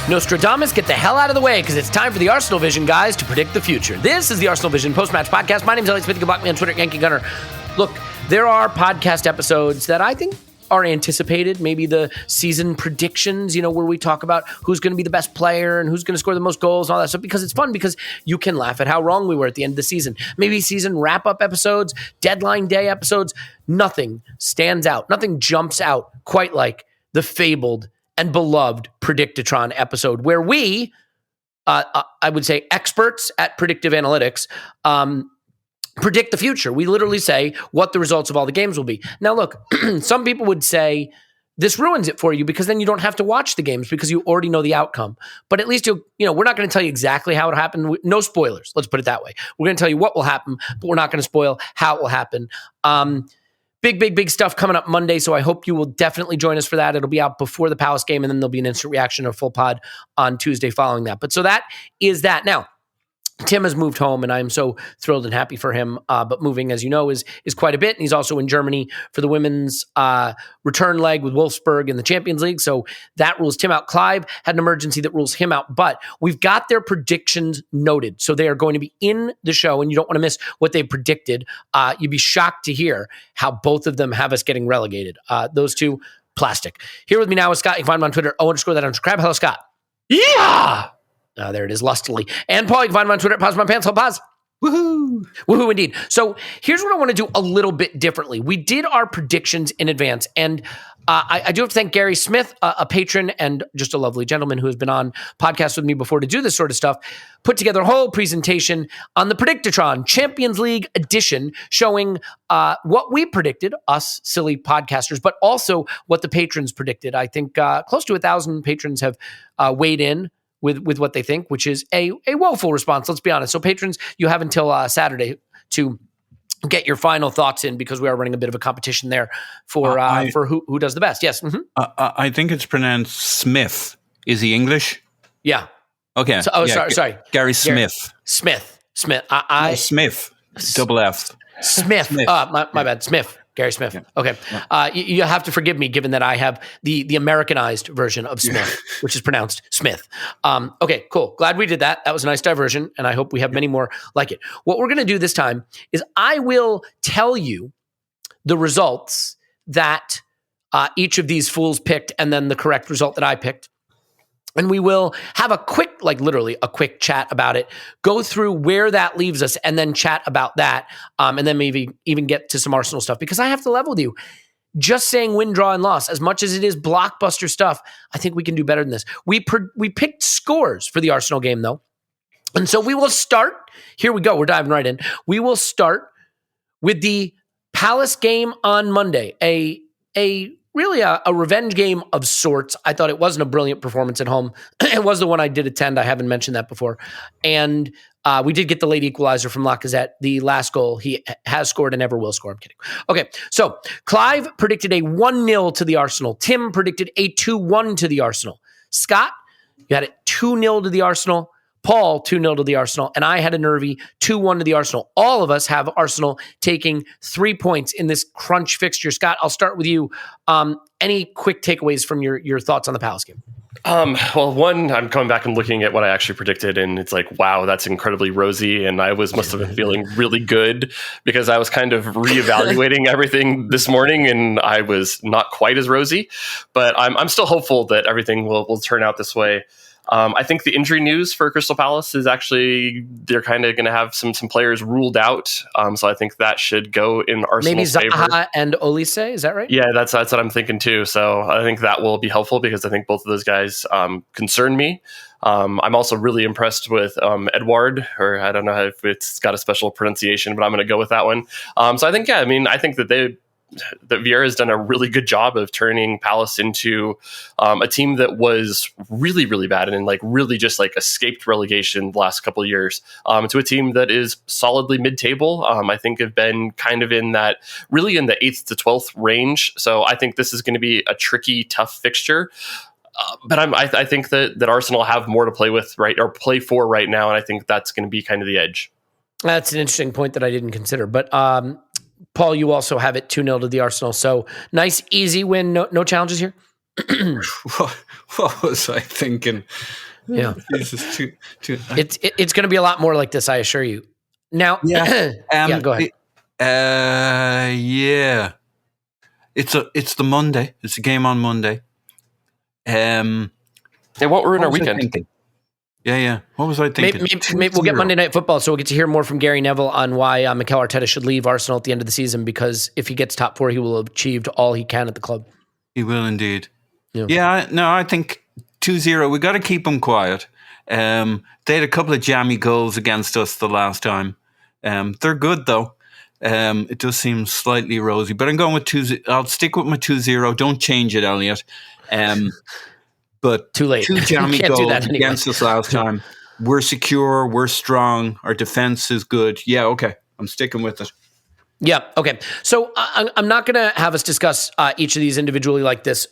Nostradamus, get the hell out of the way because it's time for the Arsenal Vision, guys, to predict the future. This is the Arsenal Vision post-match podcast. My name is Elliot Smith. You can block me on Twitter, Yankee Gunner. Look, there are podcast episodes that I think are anticipated, maybe the season predictions, where we talk about who's going to be the best player and who's going to score the most goals and all that stuff, because it's fun, because you can laugh at how wrong we were at the end of the season. Maybe season wrap-up episodes, deadline day episodes. Nothing stands out. Nothing jumps out quite like the fabled and beloved Predictotron episode, where we, I would say experts at predictive analytics, predict the future. We literally say what the results of all the games will be. Now, look, some people would say this ruins it for you because then you don't have to watch the games because you already know the outcome. But at least we're not going to tell you exactly how it happened. No spoilers. Let's put it that way. We're going to tell you what will happen, but we're not going to spoil how it will happen. Big stuff coming up Monday, so I hope you will definitely join us for that. It'll be out before the Palace game, and then there'll be an instant reaction or full pod on Tuesday following that. But so that is that. Now, Tim has moved home, and I'm so thrilled and happy for him. But moving, as you know, is quite a bit. And he's also in Germany for the women's return leg with Wolfsburg in the Champions League. So that rules Tim out. Clive had an emergency that rules him out. But we've got their predictions noted. So they are going to be in the show, and you don't want to miss what they predicted. You'd be shocked to hear how both of them have us getting relegated. Those two, plastic. Here with me now is Scott. You can find him on Twitter, _that_crab. Hello, Scott. Yeah! There it is, lustily. And Paul, you can find him on Twitter at Pause My Pants. Pause. Woohoo! Woohoo, indeed. So here's what I want to do a little bit differently. We did our predictions in advance, and I do have to thank Gary Smith, a patron and just a lovely gentleman who has been on podcasts with me before to do this sort of stuff, put together a whole presentation on the Predictatron Champions League edition showing what we predicted, us silly podcasters, but also what the patrons predicted. I think close to 1,000 patrons have weighed in with what they think, which is a woeful response, let's be honest. So patrons, you have until Saturday to get your final thoughts in, because we are running a bit of a competition there for who does the best. Yes. Mm-hmm. I think it's pronounced Smith. Is he English? Yeah. Okay. So, sorry. Gary Smith. Smith. Smith. Double F. Smith. My bad. Smith. Gary Smith. Yeah. Okay. Yeah. You have to forgive me, given that I have the Americanized version of Smith, which is pronounced Smith. Okay, cool. Glad we did that. That was a nice diversion, and I hope we have many more like it. What we're going to do this time is I will tell you the results that each of these fools picked, and then the correct result that I picked. And we will have a quick, literally a quick chat about it, go through where that leaves us, and then chat about that, and then maybe even get to some Arsenal stuff. Because I have to level with you. Just saying win, draw, and loss, as much as it is blockbuster stuff, I think we can do better than this. We picked scores for the Arsenal game, though. And so we will start, here we go, we're diving right in. We will start with the Palace game on Monday, really a revenge game of sorts. I thought it wasn't a brilliant performance at home. It was the one I did attend. I haven't mentioned that before. And we did get the late equalizer from Lacazette. The last goal he has scored and never will score. I'm kidding. Okay, so Clive predicted a 1-0 to the Arsenal. Tim predicted a 2-1 to the Arsenal. Scott, you had it 2-0 to the Arsenal. Paul, 2-0 to the Arsenal, and I had a nervy 2-1 to the Arsenal. All of us have Arsenal taking 3 points in this crunch fixture. Scott, I'll start with you. Any quick takeaways from your thoughts on the Palace game? Well, one, I'm coming back and looking at what I actually predicted, and it's like, wow, that's incredibly rosy, and I must have been feeling really good because I was kind of reevaluating everything this morning, and I was not quite as rosy, but I'm still hopeful that everything will turn out this way. I think the injury news for Crystal Palace is actually they're kind of going to have some players ruled out. So I think that should go in Arsenal's favor. Maybe Zaha and Olise, is that right? Yeah, that's what I'm thinking too. So I think that will be helpful because I think both of those guys concern me. I'm also really impressed with Edouard, or I don't know if it's got a special pronunciation, but I'm going to go with that one. So I think, I think that Vieira has done a really good job of turning Palace into a team that was really, really bad and really just escaped relegation the last couple of years to a team that is solidly mid-table. I think have been kind of in that really in the 8th to 12th range. So I think this is going to be a tricky, tough fixture. But I think that Arsenal have more to play with play for right now, and I think that's going to be kind of the edge. That's an interesting point that I didn't consider, but Paul, you also have it 2-0 to the Arsenal. So nice, easy win. No challenges here? What was I thinking? Yeah. Jesus, It's going to be a lot more like this, I assure you. Now, yeah. yeah, go ahead. Yeah. It's the Monday. It's a game on Monday. It won't ruin our weekend. Yeah. What was I thinking? Maybe we'll get Monday Night Football, so we'll get to hear more from Gary Neville on why Mikel Arteta should leave Arsenal at the end of the season, because if he gets top 4, he will have achieved all he can at the club. He will indeed. Yeah, I think 2-0. We got to keep them quiet. They had a couple of jammy goals against us the last time. They're good, though. It does seem slightly rosy, but I'm going with 2-0. I'll stick with my 2-0. Don't change it, Elliot. But too late. 2 jammy Can't goals do that anyway. against us last time. We're secure. We're strong. Our defense is good. Yeah, okay. I'm sticking with it. Yeah, okay. So I'm not going to have us discuss each of these individually like this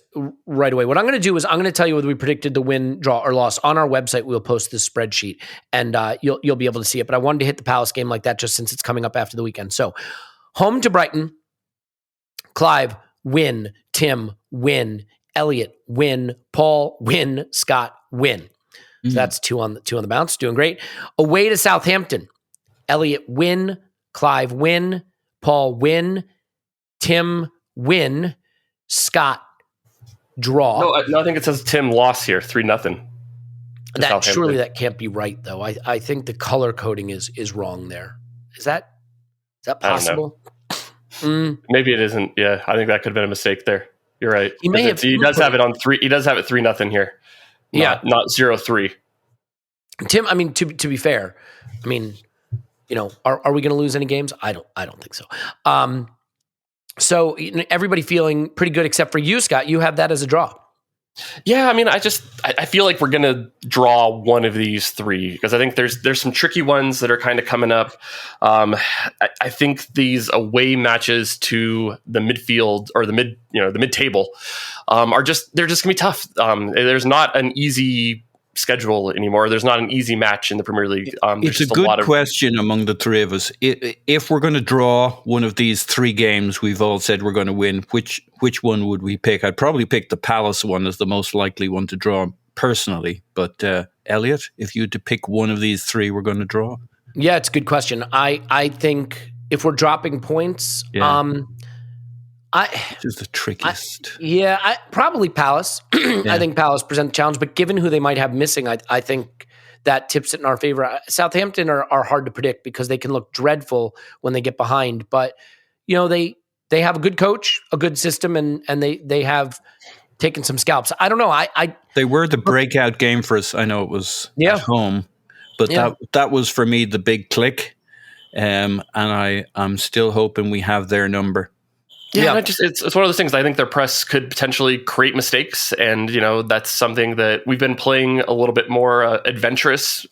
right away. What I'm going to do is I'm going to tell you whether we predicted the win, draw, or loss. On our website, we'll post this spreadsheet, and you'll be able to see it. But I wanted to hit the Palace game like that just since it's coming up after the weekend. So home to Brighton, Clive, win. Tim, win. Elliot, win. Paul, win. Scott, win. So that's two on the bounce. Doing great. Away to Southampton, Elliot, win. Clive, win. Paul, win. Tim, win. Scott, draw. No, I think it says Tim lost here, 3-0. Surely that can't be right, though. I think the color coding is wrong there. Is that possible? Maybe it isn't. Yeah, I think that could have been a mistake there. You're right. He does have it on 3. He does have it 3-0 here. Not 0-3. Tim, I mean, to be fair, I mean, are we going to lose any games? I don't think so. So everybody feeling pretty good except for you, Scott. You have that as a draw. Yeah, I mean, I feel like we're going to draw one of these 3 because I think there's some tricky ones that are kind of coming up. I think these away matches to the midfield or the mid table they're just going to be tough. There's not an easy schedule anymore. There's not an easy match in the Premier League. It's a good question among the 3 of us. If we're going to draw one of these 3 games we've all said we're going to win, which one would we pick? I'd probably pick the Palace one as the most likely one to draw personally. But Elliot, if you had to pick one of these 3 we're going to draw? Yeah, it's a good question. I think if we're dropping points, This is the trickiest. Probably Palace. I think Palace present the challenge, but given who they might have missing, I think that tips it in our favor. Southampton are hard to predict because they can look dreadful when they get behind, but they have a good coach, a good system, and they have taken some scalps. I don't know. They were the breakout game for us. I know it was at home, but that was for me the big click, and I'm still hoping we have their number. Yeah, it's one of those things. I think their press could potentially create mistakes, and that's something that we've been playing a little bit more adventurous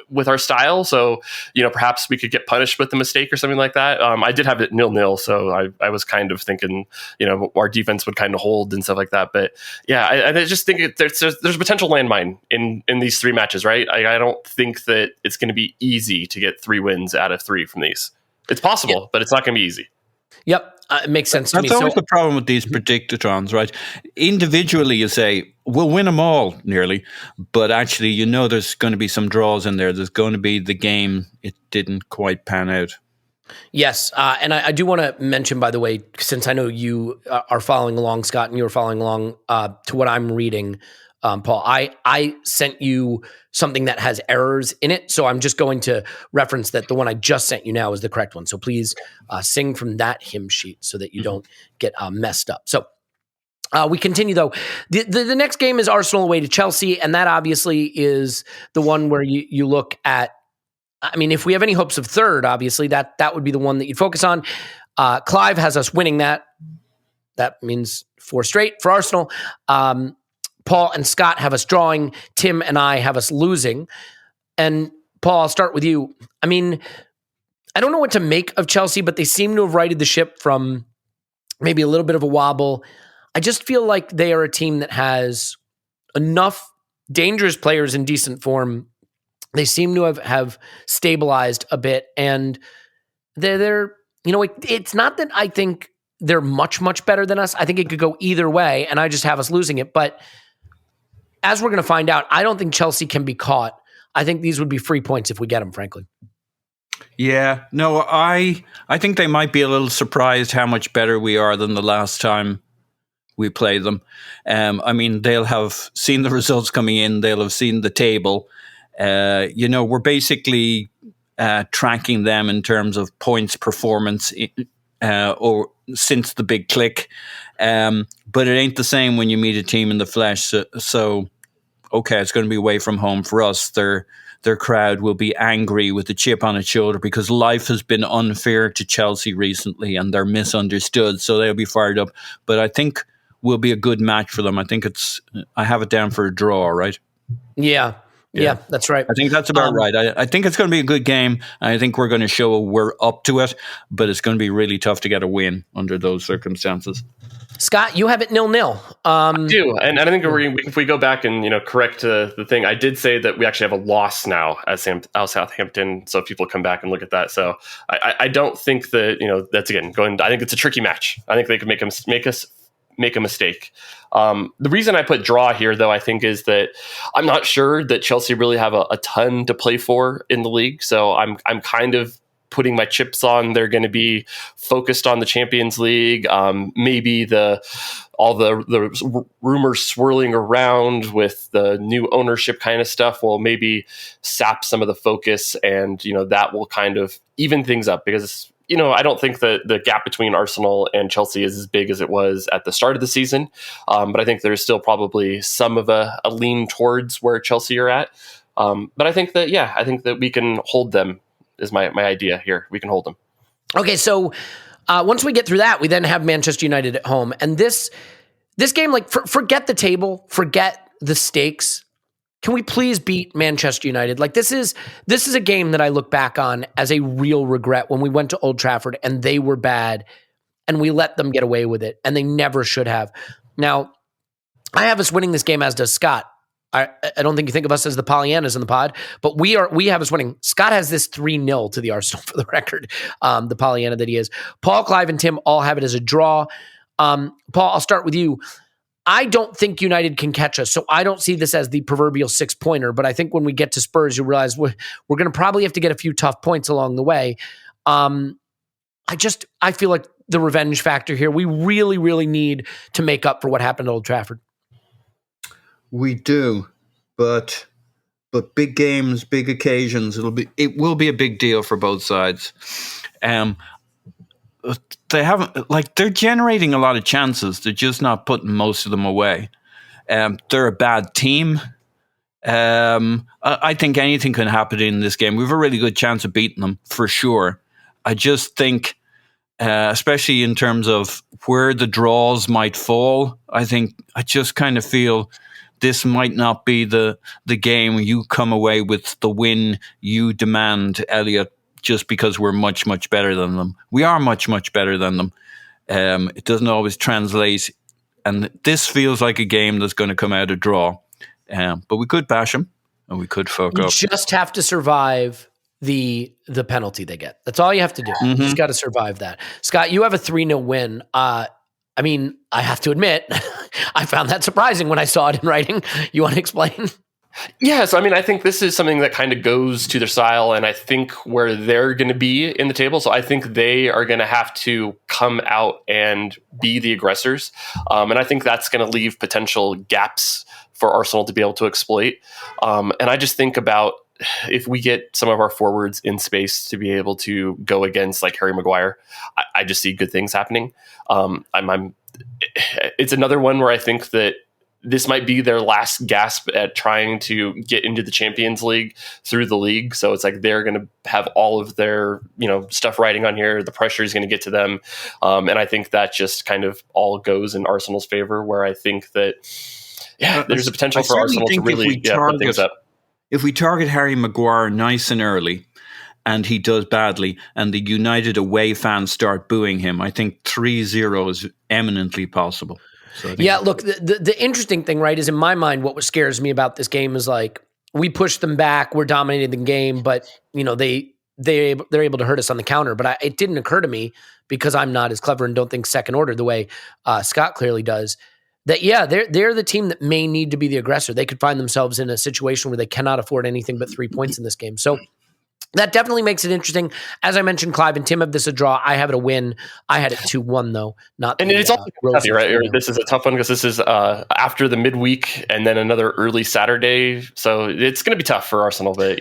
with our style. So perhaps we could get punished with the mistake or something like that. I did have it 0-0, so I was kind of thinking our defense would kind of hold and stuff like that. But I just think there's a potential landmine in these 3 matches, right? I don't think that it's going to be easy to get 3 wins out of 3 from these. It's possible, but it's not going to be easy. Yep. It makes sense to me. That's always the problem with these predictatrons, right? Individually, you say, we'll win them all nearly, but actually, there's going to be some draws in there. There's going to be the game. It didn't quite pan out. Yes. And I do want to mention, by the way, since I know you are following along, Scott, and you were following along to what I'm reading, Paul, I sent you something that has errors in it. So I'm just going to reference that the one I just sent you now is the correct one. So please sing from that hymn sheet so that you don't get messed up. So we continue, though. The next game is Arsenal away to Chelsea. And that obviously is the one where you look at, I mean, if we have any hopes of third, obviously that would be the one that you'd focus on. Clive has us winning that. That means 4 straight for Arsenal. Paul and Scott have us drawing. Tim and I have us losing. And Paul, I'll start with you. I mean, I don't know what to make of Chelsea, but they seem to have righted the ship from maybe a little bit of a wobble. I just feel like they are a team that has enough dangerous players in decent form. They seem to have stabilized a bit. And they're it's not that I think they're much, much better than us. I think it could go either way, and I just have us losing it. But as we're going to find out, I don't think Chelsea can be caught. I think these would be free points if we get them, frankly. Yeah, no, I think they might be a little surprised how much better we are than the last time we played them. I mean, they'll have seen the results coming in. They'll have seen the table. We're basically tracking them in terms of points performance or since the big click. But it ain't the same when you meet a team in the flesh. So okay, it's going to be away from home for us. Their crowd will be angry with a chip on its shoulder because life has been unfair to Chelsea recently and they're misunderstood. So they'll be fired up. But I think will be a good match for them. I have it down for a draw, right? Yeah, that's right. I think that's about right. I think it's going to be a good game. I think we're going to show we're up to it, but it's going to be really tough to get a win under those circumstances. Scott, you have it 0-0. I do, and I think if we go back and correct the thing, I did say that we actually have a loss now at Southampton. So if people come back and look at that, so I don't think that that's again going. I think it's a tricky match. I think they could make us make a mistake. The reason I put draw here, though, I think is that I'm not sure that Chelsea really have a ton to play for in the league. So I'm kind of putting my chips on they're going to be focused on the Champions League. Maybe all the rumors swirling around with the new ownership kind of stuff will maybe sap some of the focus, and that will kind of even things up because I don't think that the gap between Arsenal and Chelsea is as big as it was at the start of the season. But I think there's still probably some of a lean towards where Chelsea are at. But I think that we can hold them is my idea here. We can hold them. Okay, so once we get through that, we then have Manchester United at home. And this game, forget the table, forget the stakes. Can we please beat Manchester United? This is a game that I look back on as a real regret when we went to Old Trafford and they were bad and we let them get away with it and they never should have. Now, I have us winning this game, as does Scott. I don't think you think of us as the Pollyannas in the pod, but we have us winning. Scott has this 3-0 to the Arsenal for the record, the Pollyanna that he is. Paul, Clive, and Tim all have it as a draw. Paul, I'll start with you. I don't think United can catch us, so I don't see this as the proverbial 6-pointer, but I think when we get to Spurs, you realize we're going to probably have to get a few tough points along the way. I feel like the revenge factor here, we really, really need to make up for what happened at Old Trafford. We do, but big games, big occasions, it will be a big deal for both sides. They haven't they're generating a lot of chances. They're just not putting most of them away. They're a bad team. I think anything can happen in this game. We have a really good chance of beating them for sure. I just think, especially in terms of where the draws might fall, I just kind of feel this might not be the game you come away with the win you demand, Elliot, just because we're much, much better than them. We are much, much better than them. It doesn't always translate. And this feels like a game that's going to come out a draw. But we could bash them and we could fuck up. You just have to survive the penalty they get. That's all you have to do. You just got to survive that. Scott, you have a 3-0 win. I have to admit, I found that surprising when I saw it in writing. You want to explain? Yes, I think this is something that kind of goes to their style, and I think where they're going to be in the table. So I think they are going to have to come out and be the aggressors, and I think that's going to leave potential gaps for Arsenal to be able to exploit. And I just think about if we get some of our forwards in space to be able to go against Harry Maguire, I just see good things happening. It's another one where I think that this might be their last gasp at trying to get into the Champions League through the league. So it's they're going to have all of their, stuff riding on here. The pressure is going to get to them. And I think that just kind of all goes in Arsenal's favor, where I think that, there's a potential for Arsenal to really put things up. If we target Harry Maguire nice and early and he does badly and the United away fans start booing him, I think 3-0 is eminently possible. So look, the interesting thing, right, is in my mind, what scares me about this game is we pushed them back, we're dominating the game, but they they're able to hurt us on the counter. But it didn't occur to me, because I'm not as clever and don't think second order the way Scott clearly does, that, they're the team that may need to be the aggressor. They could find themselves in a situation where they cannot afford anything but 3 points in this game. So that definitely makes it interesting. As I mentioned, Clive and Tim have this a draw. I have it a win. I had it 2-1 though. And it's also tough, right? This is a tough one because this is after the midweek and then another early Saturday. So it's going to be tough for Arsenal. But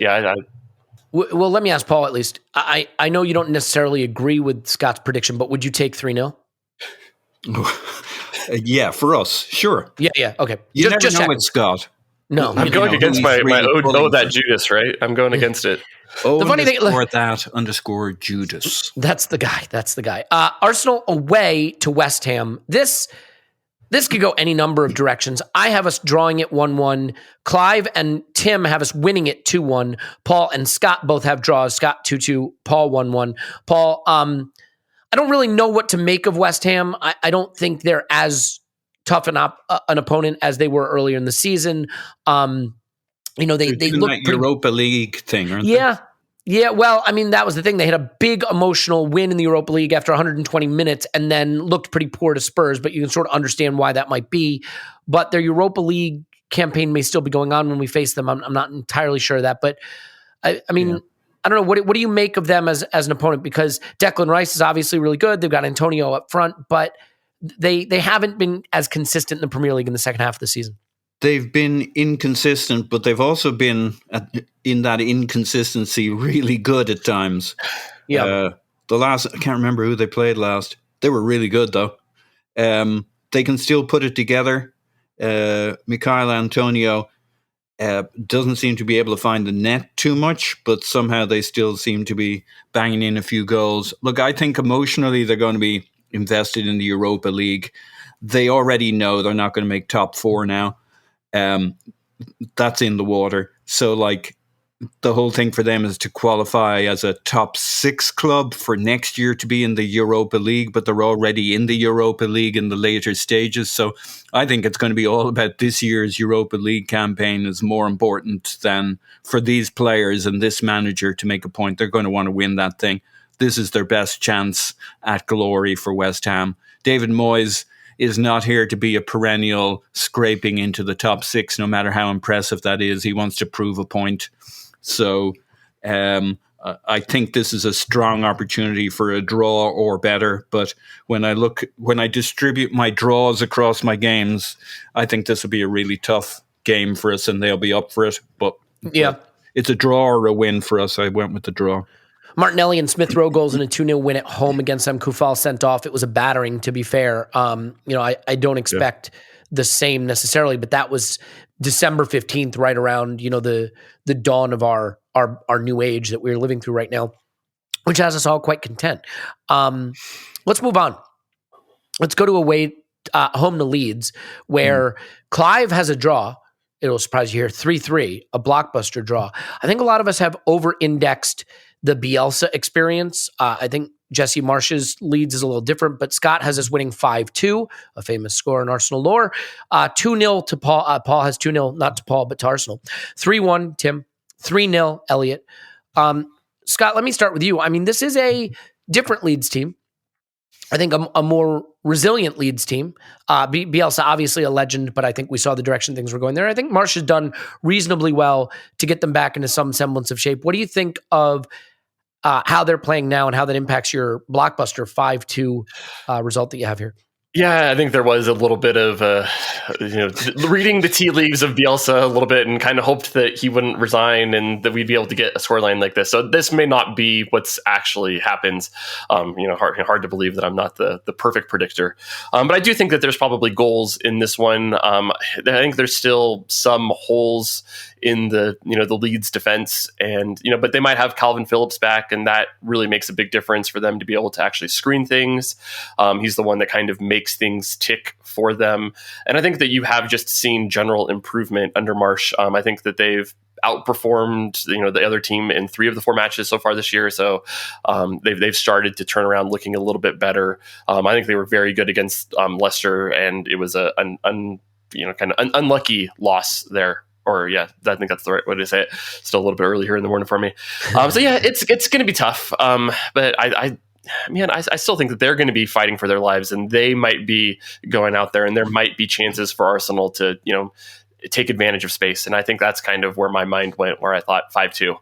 well, let me ask Paul at least. I know you don't necessarily agree with Scott's prediction, but would you take 3-0? Yeah, for us, sure. Yeah. Okay. You never know with Scott. No, I'm going against my that Judas, right? I'm going against it. The funny thing, _ Judas. That's the guy. Arsenal away to West Ham. This could go any number of directions. I have us drawing it 1-1. Clive and Tim have us winning it 2-1. Paul and Scott both have draws. Scott 2-2. Paul 1-1. Paul, I don't really know what to make of West Ham. I don't think they're as tough an opponent as they were earlier in the season. They look that Europa League thing, aren't they? Yeah. Well, I mean, that was the thing. They had a big emotional win in the Europa League after 120 minutes, and then looked pretty poor to Spurs. But you can sort of understand why that might be. But their Europa League campaign may still be going on when we face them. I'm not entirely sure of that, but I mean. I don't know. What do you make of them as an opponent? Because Declan Rice is obviously really good. They've got Antonio up front, but they haven't been as consistent in the Premier League in the second half of the season. They've been inconsistent, but they've also been, in that inconsistency, really good at times. Yeah. I can't remember who they played last. They were really good, though. They can still put it together. Michail Antonio doesn't seem to be able to find the net too much, but somehow they still seem to be banging in a few goals. Look, I think emotionally they're going to be invested in the Europa League. They already know they're not going to make top 4 now. That's in the water. So, the whole thing for them is to qualify as a top 6 club for next year to be in the Europa League, but they're already in the Europa League in the later stages. So I think it's going to be all about this year's Europa League campaign is more important than for these players and this manager to make a point. They're going to want to win that thing. This is their best chance at glory for West Ham. David Moyes is not here to be a perennial scraping into the top 6, no matter how impressive that is. He wants to prove a point. So I think this is a strong opportunity for a draw or better. But when I distribute my draws across my games, I think this will be a really tough game for us, and they'll be up for it. But it's a draw or a win for us. I went with the draw. Martinelli and Smith Rowe goals in a 2-0 win at home against them. Kufal sent off. It was a battering, to be fair. I don't expect the same necessarily, but that was December 15th, right around, the dawn of our new age that we're living through right now, which has us all quite content. Let's move on. Let's go to home to Leeds, where Clive has a draw. It'll surprise you here, 3-3, a blockbuster draw. I think a lot of us have over-indexed the Bielsa experience. I think Jesse Marsh's Leeds is a little different, but Scott has us winning 5-2, a famous score in Arsenal lore. 2-0 to Paul. Paul has 2-0, not to Paul, but to Arsenal. 3-1, Tim. 3-0, Elliot. Scott, let me start with you. I mean, this is a different Leeds team. I think a more resilient Leeds team. Bielsa, obviously a legend, but I think we saw the direction things were going there. I think Marsh has done reasonably well to get them back into some semblance of shape. What do you think of how they're playing now and how that impacts your blockbuster 5-2 result that you have here? Yeah, I think there was a little bit of, reading the tea leaves of Bielsa a little bit and kind of hoped that he wouldn't resign and that we'd be able to get a scoreline like this. So this may not be what's actually happens. Hard to believe that I'm not the perfect predictor. But I do think that there's probably goals in this one. I think there's still some holes in the Leeds defense, and but they might have Calvin Phillips back, and that really makes a big difference for them to be able to actually screen things. He's the one that kind of makes things tick for them, and I think that you have just seen general improvement under Marsh. I think that they've outperformed the other team in 3 of the 4 matches so far this year, so they've started to turn around looking a little bit better. I think they were very good against Leicester, and it was an unlucky loss there. I think that's the right way to say it. Still a little bit early here in the morning for me. So yeah, it's going to be tough. But I still think that they're going to be fighting for their lives, and they might be going out there, and there might be chances for Arsenal to, take advantage of space. And I think that's kind of where my mind went, where I thought 5-2.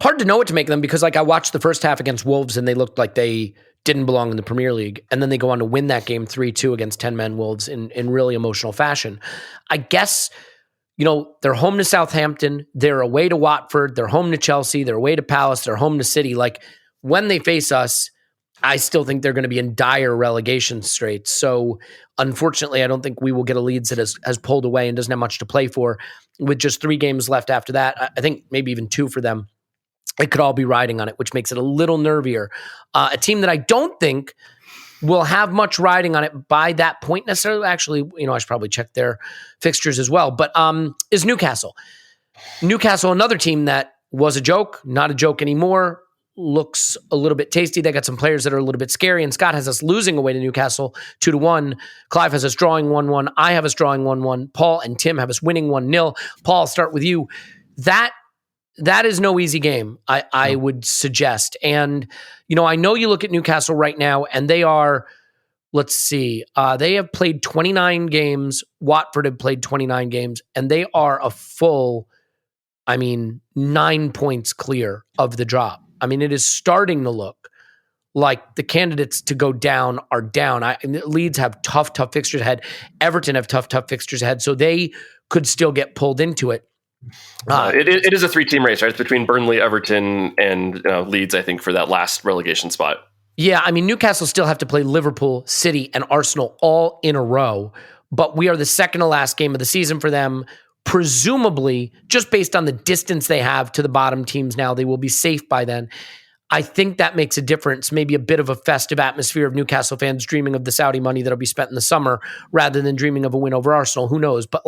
Hard to know what to make of them, because I watched the first half against Wolves and they looked like they didn't belong in the Premier League. And then they go on to win that game 3-2 against 10-man Wolves in really emotional fashion. I guess, they're home to Southampton, they're away to Watford, they're home to Chelsea, they're away to Palace, they're home to City. Like, when they face us, I still think they're going to be in dire relegation straits. So unfortunately, I don't think we will get a Leeds that has pulled away and doesn't have much to play for. With just 3 games left after that, I think maybe even 2 for them. It could all be riding on it, which makes it a little nervier. A team that I don't think will have much riding on it by that point necessarily. Actually, I should probably check their fixtures as well. But is Newcastle. Newcastle, another team that was a joke, not a joke anymore, looks a little bit tasty. They got some players that are a little bit scary. And Scott has us losing away to Newcastle 2-1. Clive has us drawing 1-1. I have us drawing 1-1. Paul and Tim have us winning 1-0. Paul, I'll start with you. That is no easy game, I would suggest. And, I know you look at Newcastle right now, and they are, let's see, they have played 29 games. Watford have played 29 games, and they are a full, 9 points clear of the drop. It is starting to look like the candidates to go down are down. Leeds have tough fixtures ahead. Everton have tough fixtures ahead, so they could still get pulled into it. It is a 3-team race, right? It's between Burnley, Everton, and Leeds, I think, for that last relegation spot. Yeah, Newcastle still have to play Liverpool, City, and Arsenal all in a row, but we are the second to last game of the season for them. Presumably, just based on the distance they have to the bottom teams now, they will be safe by then. I think that makes a difference, maybe a bit of a festive atmosphere of Newcastle fans dreaming of the Saudi money that'll be spent in the summer rather than dreaming of a win over Arsenal. Who knows? But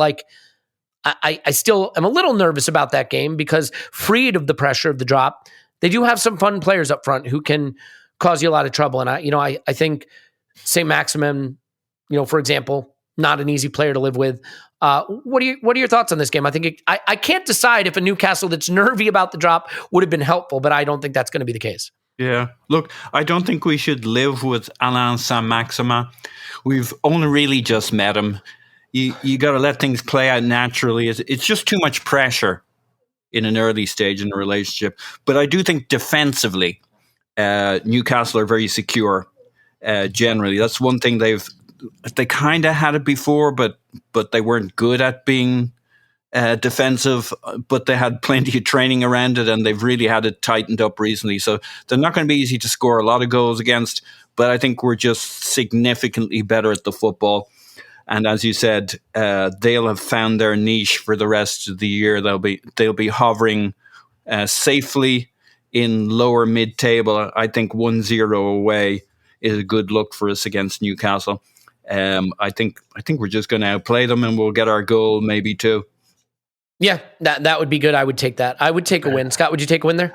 I still am a little nervous about that game, because freed of the pressure of the drop, they do have some fun players up front who can cause you a lot of trouble. And I think St. Maximin, for example, not an easy player to live with. What are your thoughts on this game? I think I can't decide if a Newcastle that's nervy about the drop would have been helpful, but I don't think that's going to be the case. Yeah. Look, I don't think we should live with Alain Saint-Maximin. We've only really just met him. You got to let things play out naturally. It's just too much pressure in an early stage in a relationship. But I do think defensively, Newcastle are very secure. Generally, that's one thing they kind of had it before, but they weren't good at being defensive. But they had plenty of training around it, and they've really had it tightened up recently. So they're not going to be easy to score a lot of goals against. But I think we're just significantly better at the football. And as you said, they'll have found their niche for the rest of the year. They'll be hovering safely in lower mid-table. I think 1-0 away is a good look for us against Newcastle. I think we're just going to outplay them, and we'll get our goal, maybe 2. Yeah, that would be good. I would take that. I would take a win. Scott, would you take a win there?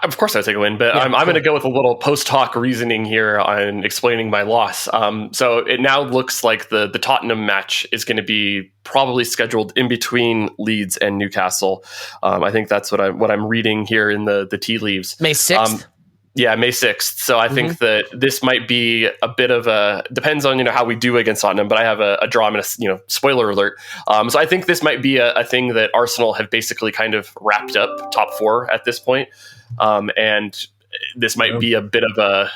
Of course, I'd take a win, but yeah, I'm going to go with a little post-hoc reasoning here on explaining my loss. So it now looks like the Tottenham match is going to be probably scheduled in between Leeds and Newcastle. I think that's what I'm reading here in the tea leaves. May 6th. Yeah, May 6th. So I think that this might be a bit of depends on how we do against Tottenham, but I have a draw. I'm going to spoiler alert. So I think this might be a thing that Arsenal have basically kind of wrapped up top 4 at this point. And this might be a bit of a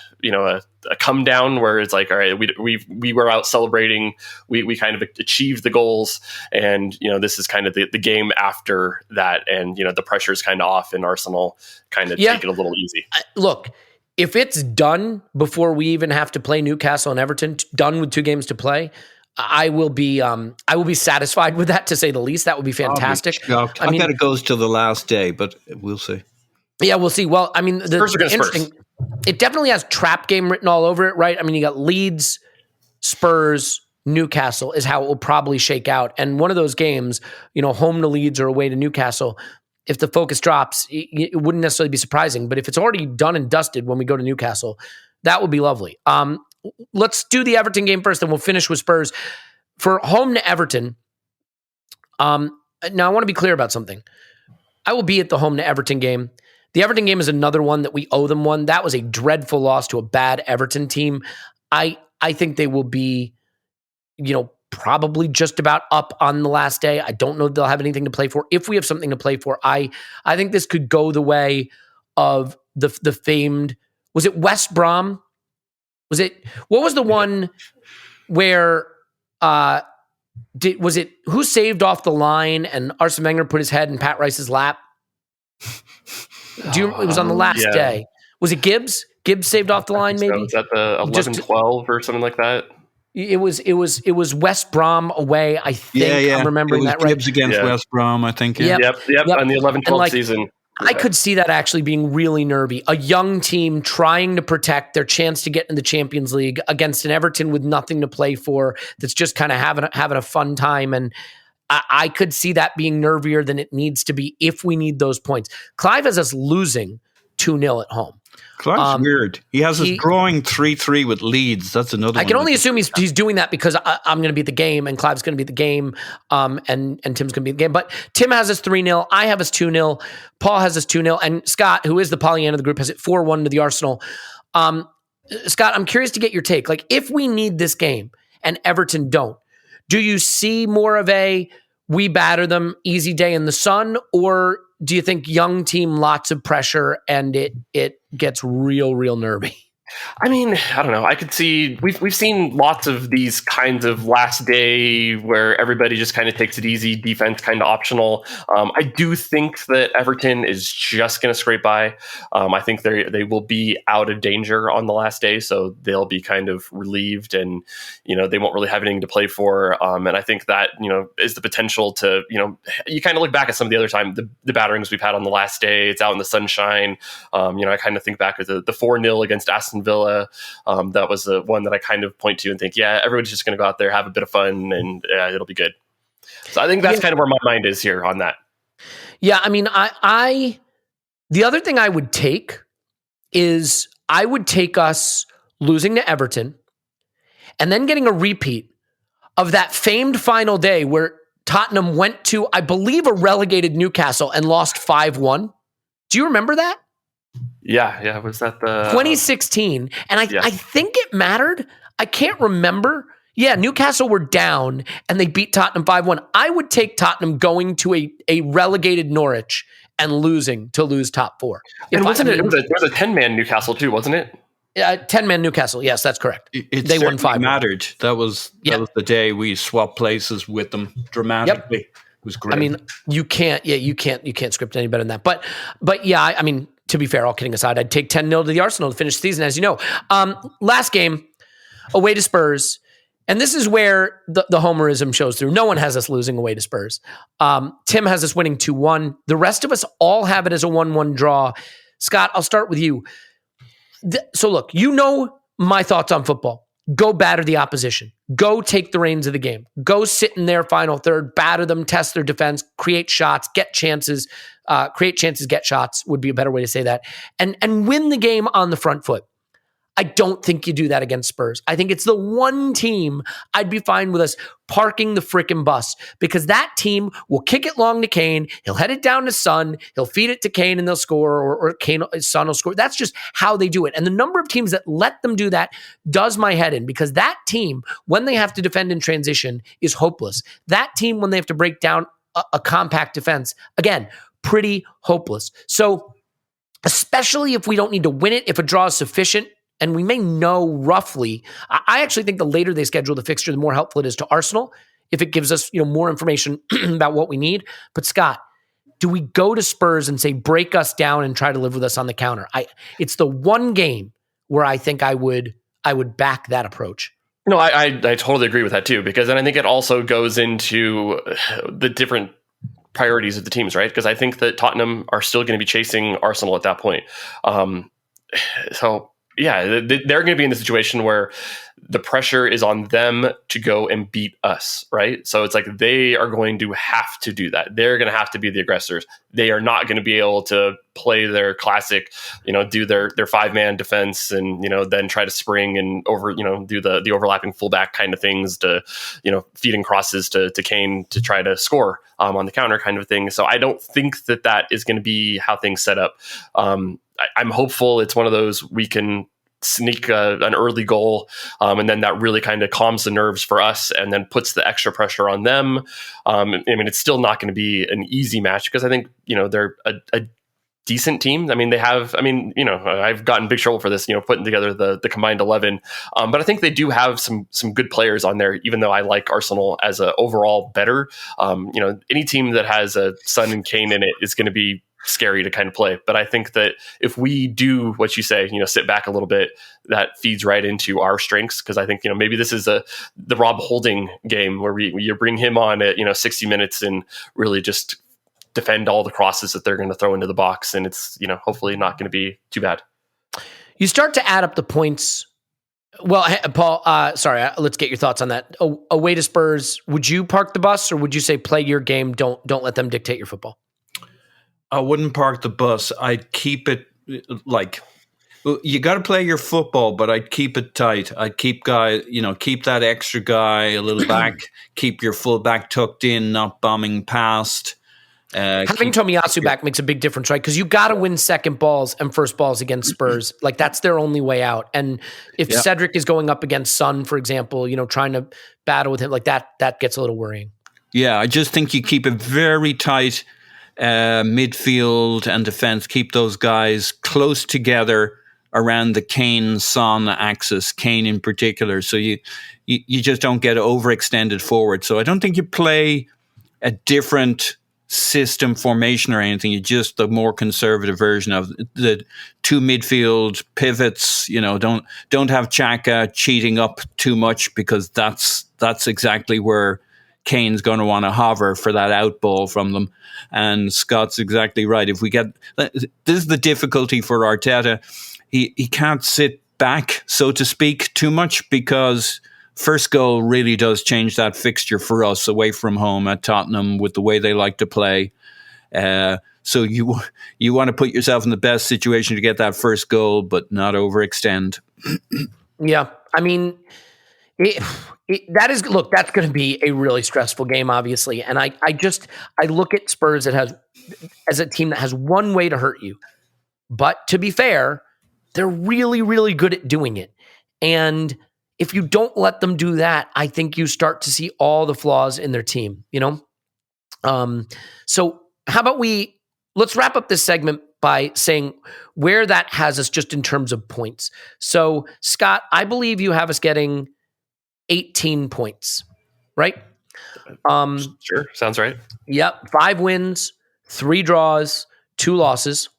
come down where it's like, all right, we were out celebrating, we kind of achieved the goals, and this is kind of the game after that, and the pressure is kind of off, and Arsenal kind of take it a little easy. Look, if it's done before we even have to play Newcastle and Everton, done with 2 games to play, I will be satisfied with that, to say the least. That would be fantastic. I bet it goes to the last day, but we'll see. Yeah, we'll see. Well, Spurs are going to interesting. It definitely has trap game written all over it, right? You got Leeds, Spurs, Newcastle is how it will probably shake out. And one of those games, home to Leeds or away to Newcastle, if the focus drops, it wouldn't necessarily be surprising. But if it's already done and dusted when we go to Newcastle, that would be lovely. Let's do the Everton game first, and we'll finish with Spurs. For home to Everton, Now, I want to be clear about something. I will be at the home to Everton game. The Everton game is another one that we owe them one. That was a dreadful loss to a bad Everton team. I think they will be, probably just about up on the last day. I don't know if they'll have anything to play for. If we have something to play for, I think this could go the way of the famed, was it West Brom? What was the one where, was it who saved off the line and Arsene Wenger put his head in Pat Rice's lap? It was on the last day. Was it Gibbs? Gibbs saved off the line, maybe? Was that the 11-12 or something like that? It was West Brom away, I think. I'm remembering that right. Gibbs against West Brom, I think. Yep. On the 11-12 season. I could see that actually being really nervy. A young team trying to protect their chance to get in the Champions League against an Everton with nothing to play for, that's just kind of having a fun time. And I could see that being nervier than it needs to be if we need those points. Clive has us losing 2-0 at home. Clive's weird. He has us drawing 3-3 with Leeds. That's another one. I can only assume he's doing that because I'm going to be at the game and Clive's going to be at the game, and Tim's going to be at the game. But Tim has us 3-0. I have us 2-0. Paul has us 2-0. And Scott, who is the Pollyanna of the group, has it 4-1 to the Arsenal. Scott, I'm curious to get your take. Like, if we need this game and Everton don't, do you see more of a we batter them easy day in the sun, or do you think young team, lots of pressure, and it gets real nervy? I mean, I don't know. I could see we've seen lots of these kinds of last day where everybody just kind of takes it easy, defense kind of optional. I do think that Everton is just going to scrape by. I think they will be out of danger on the last day, so they'll be kind of relieved, and they won't really have anything to play for. And I think that is the potential to you kind of look back at some of the other time the batterings we've had on the last day. It's out in the sunshine. I kind of think back at the 4-0 against Aston Villa. That was the one that I kind of point to and think, everybody's just going to go out there, have a bit of fun, and it'll be good. So I think that's kind of where my mind is here on that. Yeah, I mean, I the other thing I would take is I would take us losing to Everton and then getting a repeat of that famed final day where Tottenham went to, I believe, a relegated Newcastle and lost 5-1. Do you remember that? Yeah. Was that the 2016? And I think it mattered. I can't remember. Yeah, Newcastle were down and they beat Tottenham 5-1. I would take Tottenham going to a relegated Norwich and losing to lose top four. And wasn't it? It was a 10-man Newcastle too, wasn't it? 10-man Newcastle. Yes, that's correct. They won 5. Mattered. That was the day we swapped places with them dramatically. Yep. It was great. I mean, you can't script any better than that. But yeah, I mean, to be fair, all kidding aside, I'd take 10-0 to the Arsenal to finish the season, as you know. Last game, away to Spurs. And this is where the homerism shows through. No one has us losing away to Spurs. Tim has us winning 2-1. The rest of us all have it as a 1-1 draw. Scott, I'll start with you. So look, my thoughts on football. Go batter the opposition. Go take the reins of the game. Go sit in their final third, batter them, test their defense, create shots, get chances, get shots would be a better way to say that, and win the game on the front foot. I don't think you do that against Spurs. I think it's the one team I'd be fine with us parking the frickin' bus, because that team will kick it long to Kane. He'll head it down to Son. He'll feed it to Kane and they'll score, or Kane, Son will score. That's just how they do it. And the number of teams that let them do that does my head in, because that team, when they have to defend in transition, is hopeless. That team, when they have to break down a compact defense, again, pretty hopeless. So especially if we don't need to win it, if a draw is sufficient, and we may know roughly. I actually think the later they schedule the fixture, the more helpful it is to Arsenal, if it gives us more information about what we need. But Scott, do we go to Spurs and say, break us down and try to live with us on the counter? It's the one game where I think I would back that approach. No, I totally agree with that too, because then I think it also goes into the different priorities of the teams, right? Because I think that Tottenham are still going to be chasing Arsenal at that point. So they're going to be in the situation where the pressure is on them to go and beat us, right? So it's like they are going to have to do that. They're going to have to be the aggressors. They are not going to be able to play their classic, do their 5-man defense and, then try to spring and do the overlapping fullback kind of things to, feeding crosses to Kane to try to score on the counter kind of thing. So I don't think that is going to be how things set up. I'm hopeful it's one of those we can sneak an early goal, and then that really kind of calms the nerves for us and then puts the extra pressure on them. I mean, it's still not going to be an easy match because I think, they're a decent team. I mean, I've gotten big trouble for this, putting together the combined 11. But I think they do have some good players on there, even though I like Arsenal as a overall better. Any team that has a Son and Kane in it is going to be scary to kind of play. But I think that if we do what you say, sit back a little bit, that feeds right into our strengths. Because I think, maybe this is the Rob Holding game where you bring him on at, 60 minutes and really just defend all the crosses that they're going to throw into the box. And it's, hopefully not going to be too bad. You start to add up the points. Well, Paul, sorry, let's get your thoughts on that. Away to Spurs, would you park the bus or would you say play your game? Don't let them dictate your football. I wouldn't park the bus. I'd keep it you got to play your football, but I'd keep it tight. I'd keep keep that extra guy a little back, keep your full back tucked in, not bombing past. Having Tomiyasu back makes a big difference, right? Because you got to win second balls and first balls against Spurs. Like that's their only way out. And if Cedric is going up against Son, for example, trying to battle with him like that gets a little worrying. Yeah, I just think you keep it very tight. Midfield and defense, keep those guys close together around the Kane-Son axis, Kane in particular. So you just don't get overextended forward. So I don't think you play a different system formation or anything. You just the more conservative version of the two midfield pivots. Don't have Xhaka cheating up too much because that's exactly where Kane's going to want to hover for that out ball from them. And Scott's exactly right. If we get this is the difficulty for Arteta. He can't sit back, so to speak, too much because first goal really does change that fixture for us away from home at Tottenham with the way they like to play. So you want to put yourself in the best situation to get that first goal, but not overextend. Yeah, I mean, that's going to be a really stressful game, obviously. And I look at Spurs as a team that has one way to hurt you. But to be fair, they're really, really good at doing it. And if you don't let them do that, I think you start to see all the flaws in their team, So how about let's wrap up this segment by saying where that has us just in terms of points. So Scott, I believe you have us getting 18 points, right? Sure. Sounds right. Yep. 5 wins, 3 draws, 2 losses,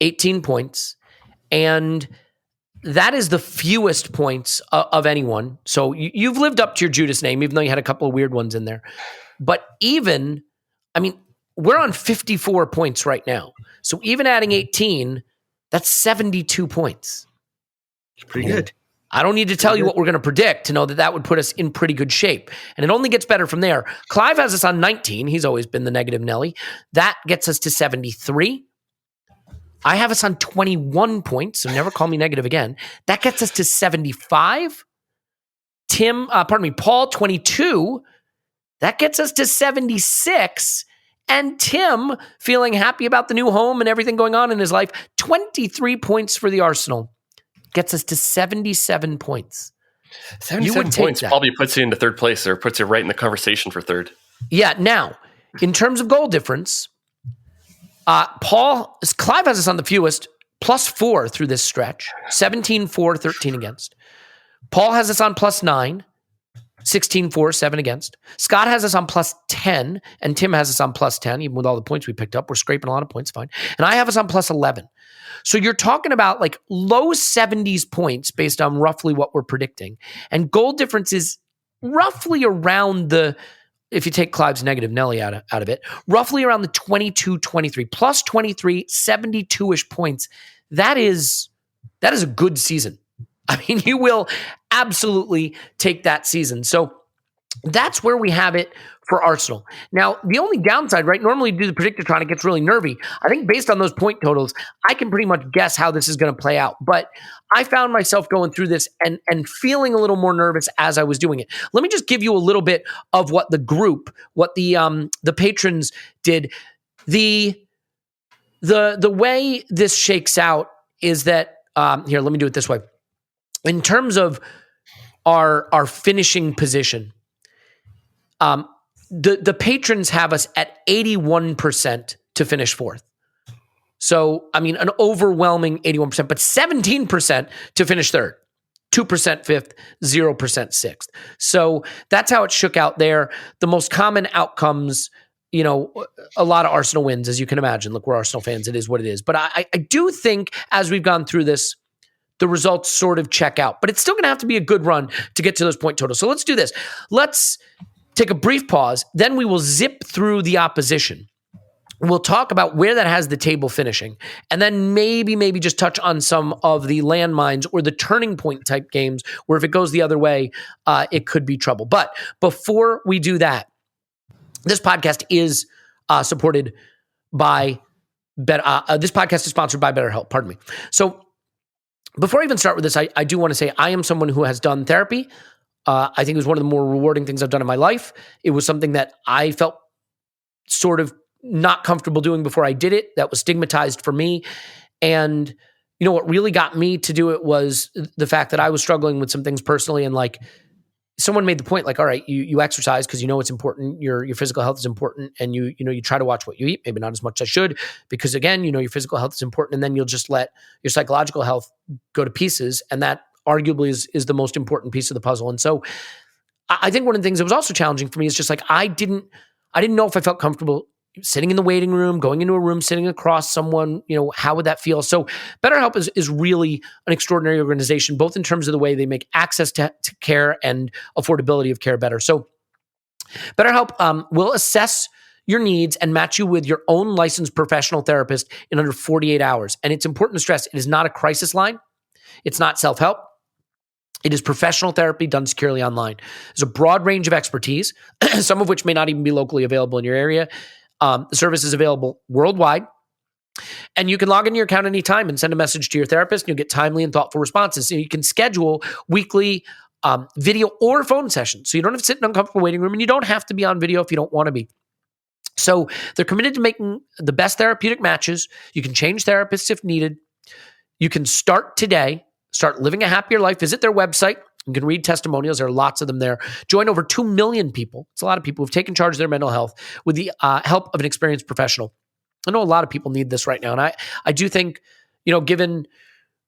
18 points. And that is the fewest points of anyone. So you've lived up to your Judas name, even though you had a couple of weird ones in there. But we're on 54 points right now. So even adding 18, that's 72 points. It's pretty good. I don't need to tell you what we're going to predict to know that would put us in pretty good shape. And it only gets better from there. Clive has us on 19. He's always been the negative Nelly. That gets us to 73. I have us on 21 points, so never call me negative again. That gets us to 75. Paul, 22. That gets us to 76. And Tim, feeling happy about the new home and everything going on in his life, 23 points for the Arsenal. Gets us to 77 points. 77 points probably puts you into third place or puts you right in the conversation for third. Yeah. Now, in terms of goal difference, Clive has us on the fewest, +4 through this stretch, 17-4, 13 against. Paul has us on +9, 16-4, 7 against. Scott has us on +10, and Tim has us on +10, even with all the points we picked up. We're scraping a lot of points, fine. And I have us on +11. So you're talking about like low 70s points based on roughly what we're predicting. And goal difference is roughly around if you take Clive's negative Nelly out of it, roughly around the 22-23, +23, 72-ish points. That's That is a good season. I mean, you will absolutely take that season. So that's where we have it for Arsenal. Now, the only downside, right? Normally you do the Predictotron, it gets really nervy. I think based on those point totals, I can pretty much guess how this is going to play out. But I found myself going through this and feeling a little more nervous as I was doing it. Let me just give you a little bit of what the group, what the patrons did. The way this shakes out is that here, let me do it this way. In terms of our finishing position, the patrons have us at 81% to finish fourth. So, I mean, an overwhelming 81%, but 17% to finish third, 2% fifth, 0% sixth. So that's how it shook out there. The most common outcomes, you know, a lot of Arsenal wins, as you can imagine. Look, we're Arsenal fans. It is what it is. But I do think as we've gone through this, the results sort of check out. But it's still going to have to be a good run to get to those point totals. So let's do this. Let's take a brief pause. Then we will zip through the opposition. We'll talk about where that has the table finishing. And then maybe just touch on some of the landmines or the turning point type games where if it goes the other way, it could be trouble. But before we do that, this podcast is supported by this podcast is sponsored by BetterHelp. Pardon me. So before I even start with this, I do want to say I am someone who has done therapy. I think it was one of the more rewarding things I've done in my life. It was something that I felt sort of not comfortable doing before I did it. That was stigmatized for me. And you know what really got me to do it was the fact that I was struggling with some things personally, and like someone made the point, like, all right, you exercise because you know it's important. Your physical health is important, and you try to watch what you eat. Maybe not as much as I should, because again, your physical health is important, and then you'll just let your psychological health go to pieces, and that arguably is the most important piece of the puzzle. And so, I think one of the things that was also challenging for me is just like I didn't know if I felt comfortable sitting in the waiting room, going into a room, sitting across someone, how would that feel? So BetterHelp is really an extraordinary organization, both in terms of the way they make access to care and affordability of care better. So BetterHelp will assess your needs and match you with your own licensed professional therapist in under 48 hours. And it's important to stress, it is not a crisis line. It's not self-help. It is professional therapy done securely online. There's a broad range of expertise, some of which may not even be locally available in your area. The service is available worldwide, and you can log into your account anytime and send a message to your therapist, and you'll get timely and thoughtful responses. So you can schedule weekly video or phone sessions. So you don't have to sit in an uncomfortable waiting room, and you don't have to be on video if you don't want to be. So they're committed to making the best therapeutic matches. You can change therapists if needed. You can start today, start living a happier life. Visit their website. You can read testimonials. There are lots of them there. Join over 2 million people. It's a lot of people who've taken charge of their mental health with the help of an experienced professional. I know a lot of people need this right now. And I do think, given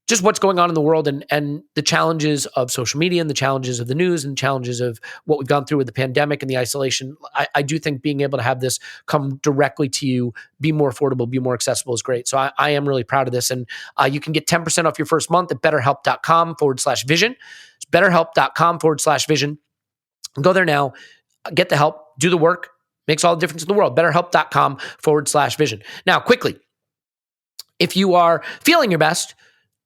just what's going on in the world and the challenges of social media and the challenges of the news and challenges of what we've gone through with the pandemic and the isolation, I do think being able to have this come directly to you, be more affordable, be more accessible is great. So I am really proud of this. And you can get 10% off your first month at betterhelp.com/vision. It's betterhelp.com/vision. Go there now, get the help, do the work, makes all the difference in the world. Betterhelp.com/vision. Now, quickly, if you are feeling your best,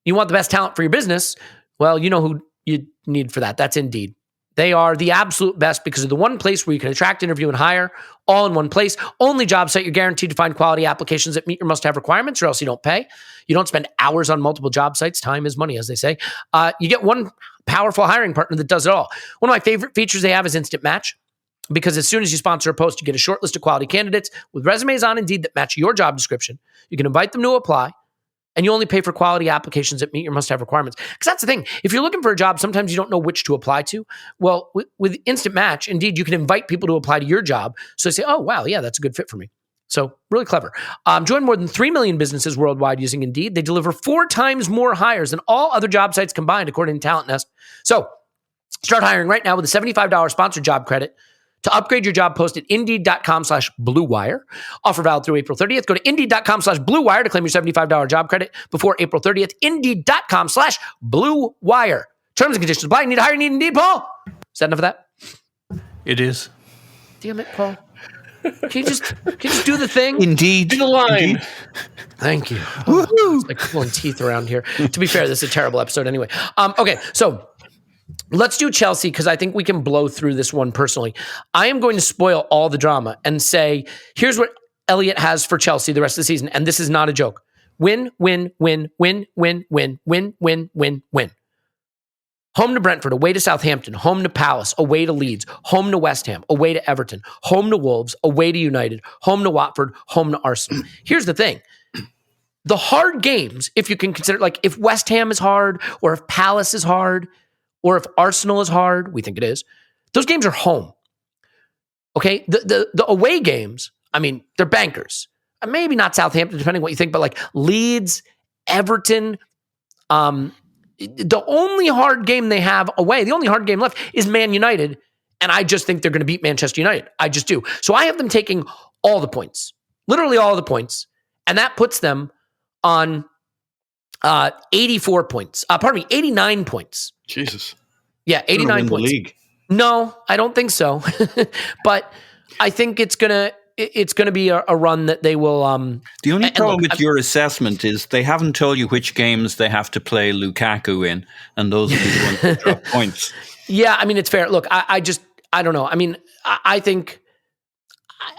you want the best talent for your business, well, you know who you need for that. That's Indeed. They are the absolute best because of the one place where you can attract, interview, and hire all in one place. Only job site you're guaranteed to find quality applications that meet your must-have requirements, or else you don't pay. You don't spend hours on multiple job sites. Time is money, as they say. You get one powerful hiring partner that does it all. One of my favorite features they have is Instant Match, because as soon as you sponsor a post, you get a short list of quality candidates with resumes on Indeed that match your job description. You can invite them to apply, and you only pay for quality applications that meet your must-have requirements. Because that's the thing. If you're looking for a job, sometimes you don't know which to apply to. Well, with Instant Match, Indeed, you can invite people to apply to your job. So they say, oh, wow, yeah, that's a good fit for me. So really clever. Join more than 3 million businesses worldwide using Indeed. They deliver 4 times more hires than all other job sites combined, according to Talent Nest. So start hiring right now with a $75 sponsored job credit to upgrade your job post at Indeed.com/BlueWire. Offer valid through April 30th. Go to Indeed.com/BlueWire to claim your $75 job credit before April 30th. Indeed.com/BlueWire. Terms and conditions apply. You need to hire, you need Indeed, Paul. Is that enough of that? It is. Damn it, Paul. Can you just do the thing? Indeed. Do the line. Indeed. Thank you. It's like pulling teeth around here. To be fair, this is a terrible episode anyway. Okay, so let's do Chelsea because I think we can blow through this one personally. I am going to spoil all the drama and say, here's what Elliot has for Chelsea the rest of the season, and this is not a joke. Win, win, win, win, win, win, win, win, win, win. Home to Brentford, away to Southampton, home to Palace, away to Leeds, home to West Ham, away to Everton, home to Wolves, away to United, home to Watford, home to Arsenal. Here's the thing. The hard games, if you can consider, like if West Ham is hard, or if Palace is hard, or if Arsenal is hard, we think it is, those games are home. Okay? The away games, I mean, they're bankers. Maybe not Southampton, depending on what you think, but like Leeds, Everton, the only hard game they have away, the only hard game left is Man United, and I just think they're going to beat Manchester United. I just do. So I have them taking all the points, literally all the points, and that puts them on 84 points. 89 points. Jesus. Yeah, 89 points. The league. No, I don't think so. But I think it's gonna be a run that they will. The only problem with your assessment is they haven't told you which games they have to play Lukaku in, and those will be the ones that drop points. Yeah, I mean, it's fair. Look, I don't know. I mean, I think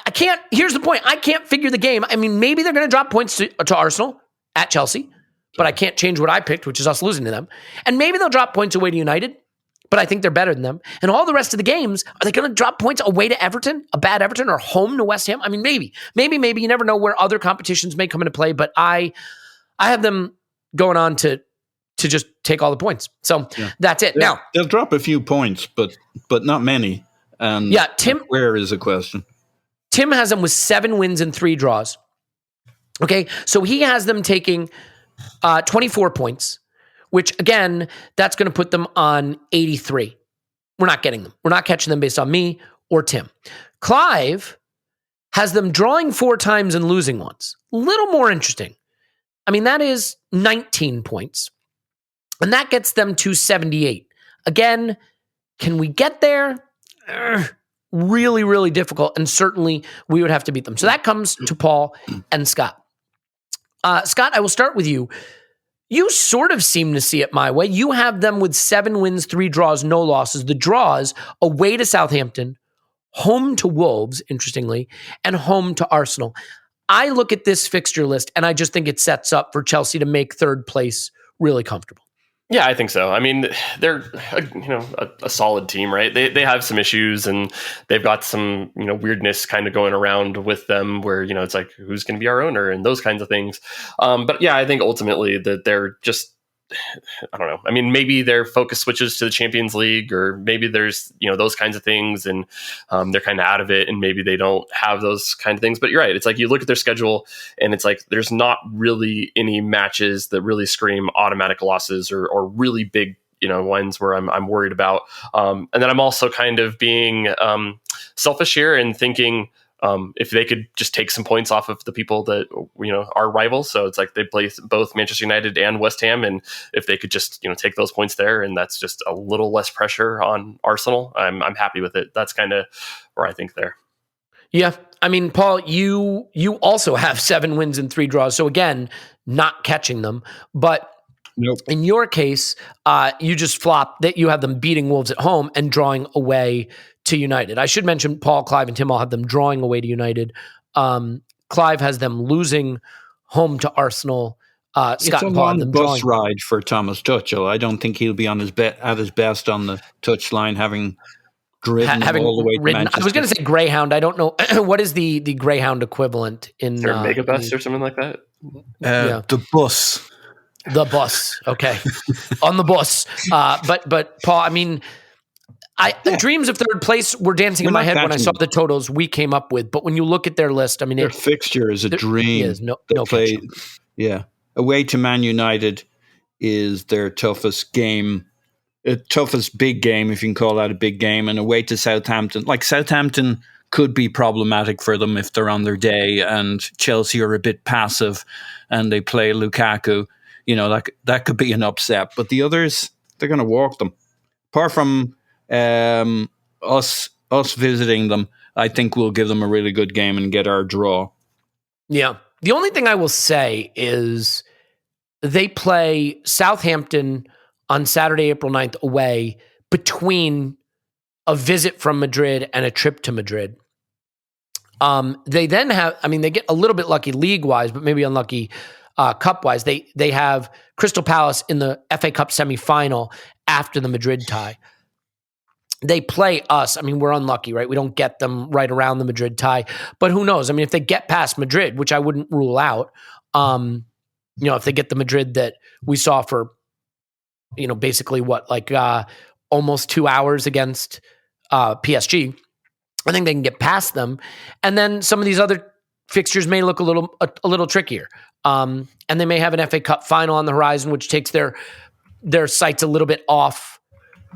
I can't. Here's the point. I can't figure the game. I mean, maybe they're going to drop points to Arsenal at Chelsea, but I can't change what I picked, which is us losing to them. And maybe they'll drop points away to United, but I think they're better than them. And all the rest of the games, are they going to drop points away to Everton, a bad Everton, or home to West Ham? I mean, maybe. You never know where other competitions may come into play, but I have them going on to just take all the points. So that's it. Now they'll drop a few points, but not many. And Tim, where is a question? Tim has them with 7 wins and 3 draws. Okay, so he has them taking 24 points, which again, that's going to put them on 83. We're not getting them. We're not catching them based on me or Tim. Clive has them drawing 4 times and losing once. A little more interesting. I mean, that is 19 points. And that gets them to 78. Again, can we get there? Really, really difficult. And certainly we would have to beat them. So that comes to Paul and Scott. Scott, I will start with you. You sort of seem to see it my way. You have them with 7 wins, 3 draws, no losses. The draws away to Southampton, home to Wolves, interestingly, and home to Arsenal. I look at this fixture list and I just think it sets up for Chelsea to make 3rd place really comfortable. Yeah, I think so. I mean, they're a solid team, right? They have some issues and they've got some weirdness kind of going around with them where it's like who's going to be our owner and those kinds of things. But yeah, I think ultimately that they're just I don't know. I mean, maybe their focus switches to the Champions League, or maybe there's those kinds of things, and they're kind of out of it, and maybe they don't have those kind of things. But you're right. It's like you look at their schedule, and it's like there's not really any matches that really scream automatic losses or really big ones where I'm worried about. And then I'm also kind of being selfish here and thinking. If they could just take some points off of the people that are rivals, so it's like they play both Manchester United and West Ham, and if they could just take those points there, and that's just a little less pressure on Arsenal, I'm happy with it. That's kind of where I think there. Yeah, I mean, Paul, you also have 7 wins and 3 draws, so again, not catching them, but. Nope. In your case, you just flop that you have them beating Wolves at home and drawing away to United. I should mention Paul, Clive, and Tim all have them drawing away to United. Clive has them losing home to Arsenal. Scott and Paul have them bus drawing. Ride for Thomas Tuchel. I don't think he'll be on at his best on the touchline, having driven all the way to Manchester. I was going to say Greyhound. I don't know what is the Greyhound equivalent in is there a Megabus or something like that. The bus. The bus, okay, on the bus. But Paul, I mean, dreams of 3rd place were dancing in my head when I saw the totals we came up with. But when you look at their list, I mean, their fixture is a dream. No play, away to Man United is their toughest game, toughest big game, if you can call that a big game, and away to Southampton. Like Southampton could be problematic for them if they're on their day, and Chelsea are a bit passive, and they play Lukaku. That could be an upset. But the others, they're going to walk them. Apart from us visiting them, I think we'll give them a really good game and get our draw. Yeah. The only thing I will say is they play Southampton on Saturday, April 9th away between a visit from Madrid and a trip to Madrid. They then have, they get a little bit lucky league-wise, but maybe unlucky cup-wise. They have Crystal Palace in the FA Cup semifinal after the Madrid tie. They play us. We're unlucky, right? We don't get them right around the Madrid tie, but who knows? If they get past Madrid, which I wouldn't rule out, if they get the Madrid that we saw for, basically almost 2 hours against PSG, I think they can get past them. And then some of these other fixtures may look a little trickier. And they may have an FA Cup final on the horizon, which takes their sights a little bit off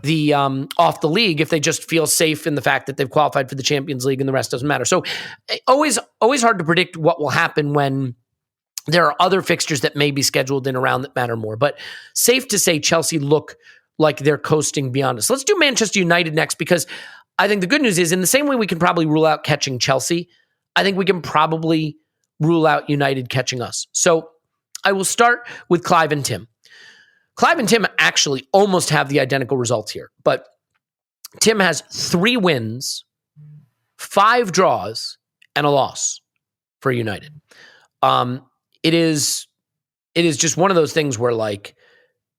the league if they just feel safe in the fact that they've qualified for the Champions League and the rest doesn't matter. So always hard to predict what will happen when there are other fixtures that may be scheduled in a round that matter more. But safe to say Chelsea look like they're coasting beyond us. Let's do Manchester United next, because I think the good news is, in the same way we can probably rule out catching Chelsea, I think we can probably rule out United catching us. So I will start with Clive and Tim. Clive and Tim actually almost have the identical results here, but Tim has 3 wins, 5 draws, and a loss for United. It is just one of those things where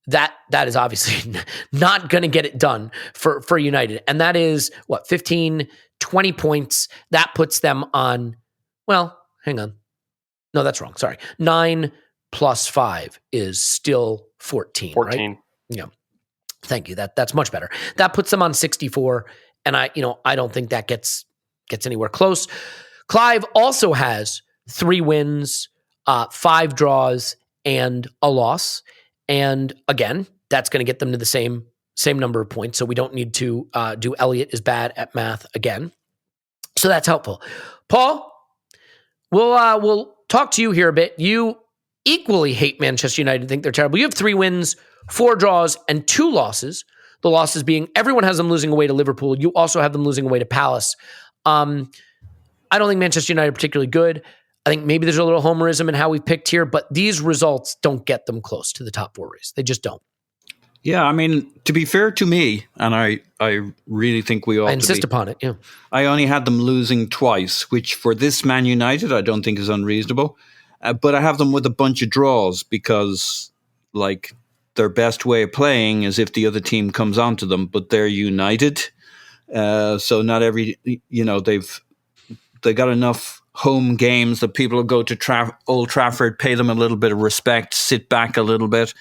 that is obviously not going to get it done for United. And that is 15, 20 points. That puts them on, hang on. No, that's wrong. Sorry. 9 plus 5 is still 14. 14. Right? Yeah. Thank you. That's much better. That puts them on 64. And I don't think that gets anywhere close. Clive also has 3 wins, 5 draws, and a loss. And again, that's going to get them to the same number of points. So we don't need to do Elliot is bad at math again. So that's helpful. Paul, we'll talk to you here a bit. You equally hate Manchester United and think they're terrible. You have 3 wins, 4 draws, and 2 losses. The losses being everyone has them losing away to Liverpool. You also have them losing away to Palace. I don't think Manchester United are particularly good. I think maybe there's a little homerism in how we've picked here, but these results don't get them close to the top 4 race. They just don't. Yeah, to be fair to me, and I really think we ought to insist upon it, yeah. I only had them losing twice, which for this Man United, I don't think is unreasonable. But I have them with a bunch of draws because, their best way of playing is if the other team comes onto them, but they're United. So not every, they got enough home games that people will go to Old Trafford, pay them a little bit of respect, sit back a little bit.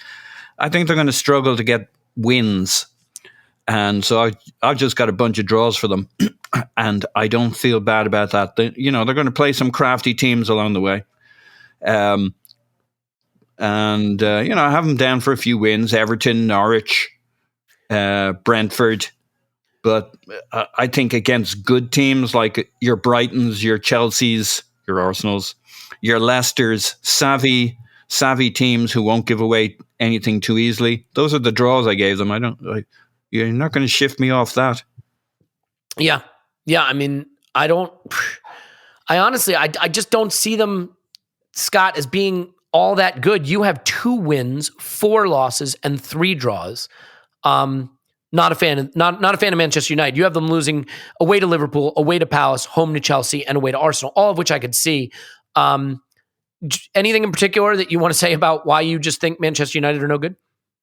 I think they're going to struggle to get wins. And so I've just got a bunch of draws for them. And I don't feel bad about that. They're going to play some crafty teams along the way. I have them down for a few wins. Everton, Norwich, Brentford. But I think against good teams like your Brightons, your Chelseas, your Arsenals, your Leicesters, savvy teams who won't give away anything too easily. Those are the draws I gave them. You're not going to shift me off that. Yeah. I honestly just don't see them, Scott, as being all that good. You have 2 wins, 4 losses, and 3 draws. Not a fan of Manchester United. You have them losing away to Liverpool, away to Palace, home to Chelsea, and away to Arsenal, all of which I could see. Anything in particular that you want to say about why you just think Manchester United are no good?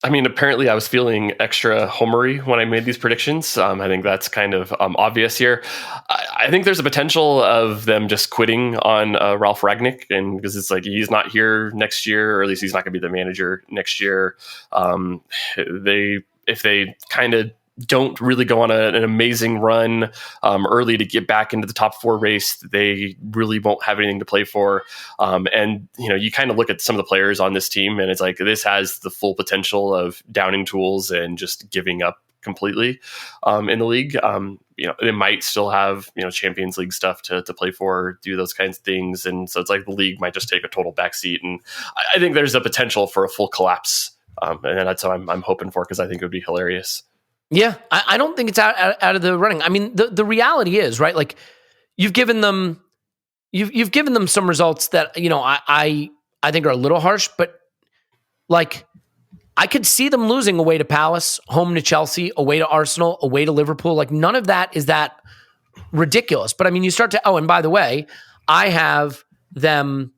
Apparently I was feeling extra homery when I made these predictions. I think that's kind of obvious here. I think there's a potential of them just quitting on Ralph Rangnick, and because it's he's not here next year, or at least he's not going to be the manager next year. If they kind of don't really go on an amazing run early to get back into the top 4 race, they really won't have anything to play for. And you kind of look at some of the players on this team, and it's this has the full potential of downing tools and just giving up completely in the league. They might still have Champions League stuff to play for, do those kinds of things, and so it's the league might just take a total backseat. And I think there's a potential for a full collapse. And that's what I'm hoping for, because I think it would be hilarious. Yeah, I don't think it's out of the running. The reality is, right? You've given them you've given them some results that I think are a little harsh, but like I could see them losing away to Palace, home to Chelsea, away to Arsenal, away to Liverpool. Like none of that is that ridiculous. But I mean, you start to. Oh, and by the way, I have them.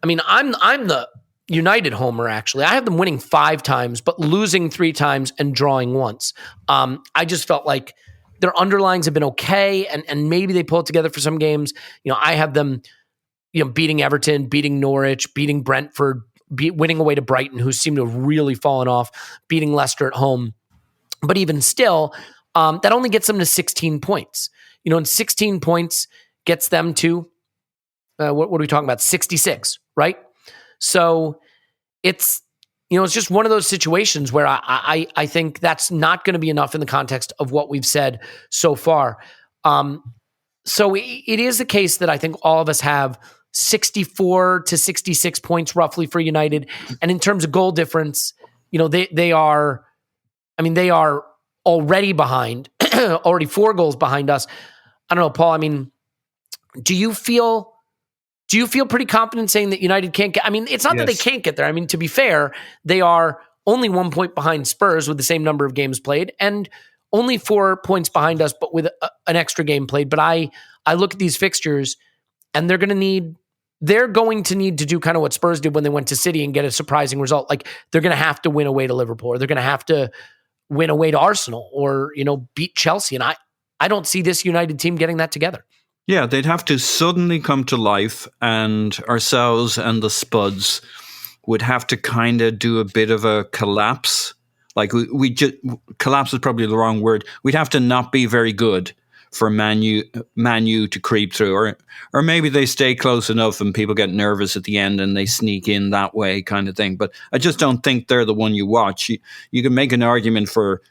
I mean, I'm the United homer. Actually, I have them winning 5 times, but losing 3 times and drawing once. I just felt like their underlines have been okay, and maybe they pull it together for some games. I have them, beating Everton, beating Norwich, beating Brentford, winning away to Brighton, who seem to have really fallen off, beating Leicester at home. But even still, that only gets them to 16 points. And 16 points gets them to, what are we talking about? 66, right? So it's just one of those situations where I think that's not going to be enough in the context of what we've said so far. So it is the case that I think all of us have 64 to 66 points roughly for United. And in terms of goal difference, they are already behind, already 4 goals behind us. I don't know, Paul, I mean, do you feel pretty confident saying that United can't get, I mean, it's not that they can't get there. I mean, to be fair, they are only 1 point behind Spurs with the same number of games played and only 4 points behind us, but with an extra game played. But I look at these fixtures and they're going to need to do kind of what Spurs did when they went to City and get a surprising result. Like they're going to have to win away to Liverpool, or they're going to have to win away to Arsenal, or, beat Chelsea. And I don't see this United team getting that together. Yeah, they'd have to suddenly come to life, and ourselves and the Spuds would have to kind of do a bit of a collapse. Like we just, collapse is probably the wrong word. We'd have to not be very good for Man U to creep through, or maybe they stay close enough and people get nervous at the end and they sneak in that way, kind of thing. But I just don't think they're the one you watch. You can make an argument for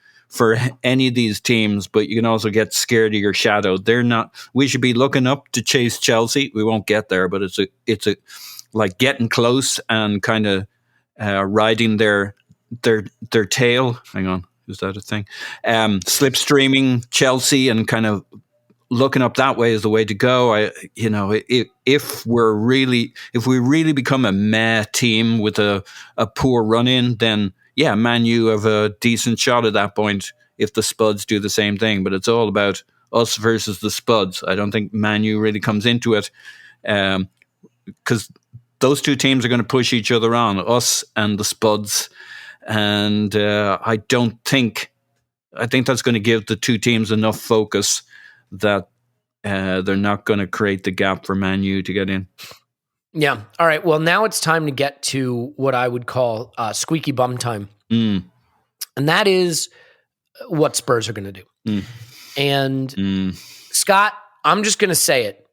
any of these teams, but you can also get scared of your shadow. They're not. We should be looking up to chase Chelsea. We won't get there, but it's a like getting close and kind of riding their tail. Hang on. Is that a thing? Slipstreaming Chelsea and kind of looking up that way is the way to go. If we really become a meh team with a poor run in, then yeah, Man U have a decent shot at that point if the Spuds do the same thing. But it's all about us versus the Spuds. I don't think Man U really comes into it because those two teams are going to push each other on, us and the Spuds. And I think that's going to give the two teams enough focus that they're not going to create the gap for Man U to get in. Yeah. All right. Well, now it's time to get to what I would call squeaky bum time. And that is what Spurs are going to do. And Scott, I'm just going to say it.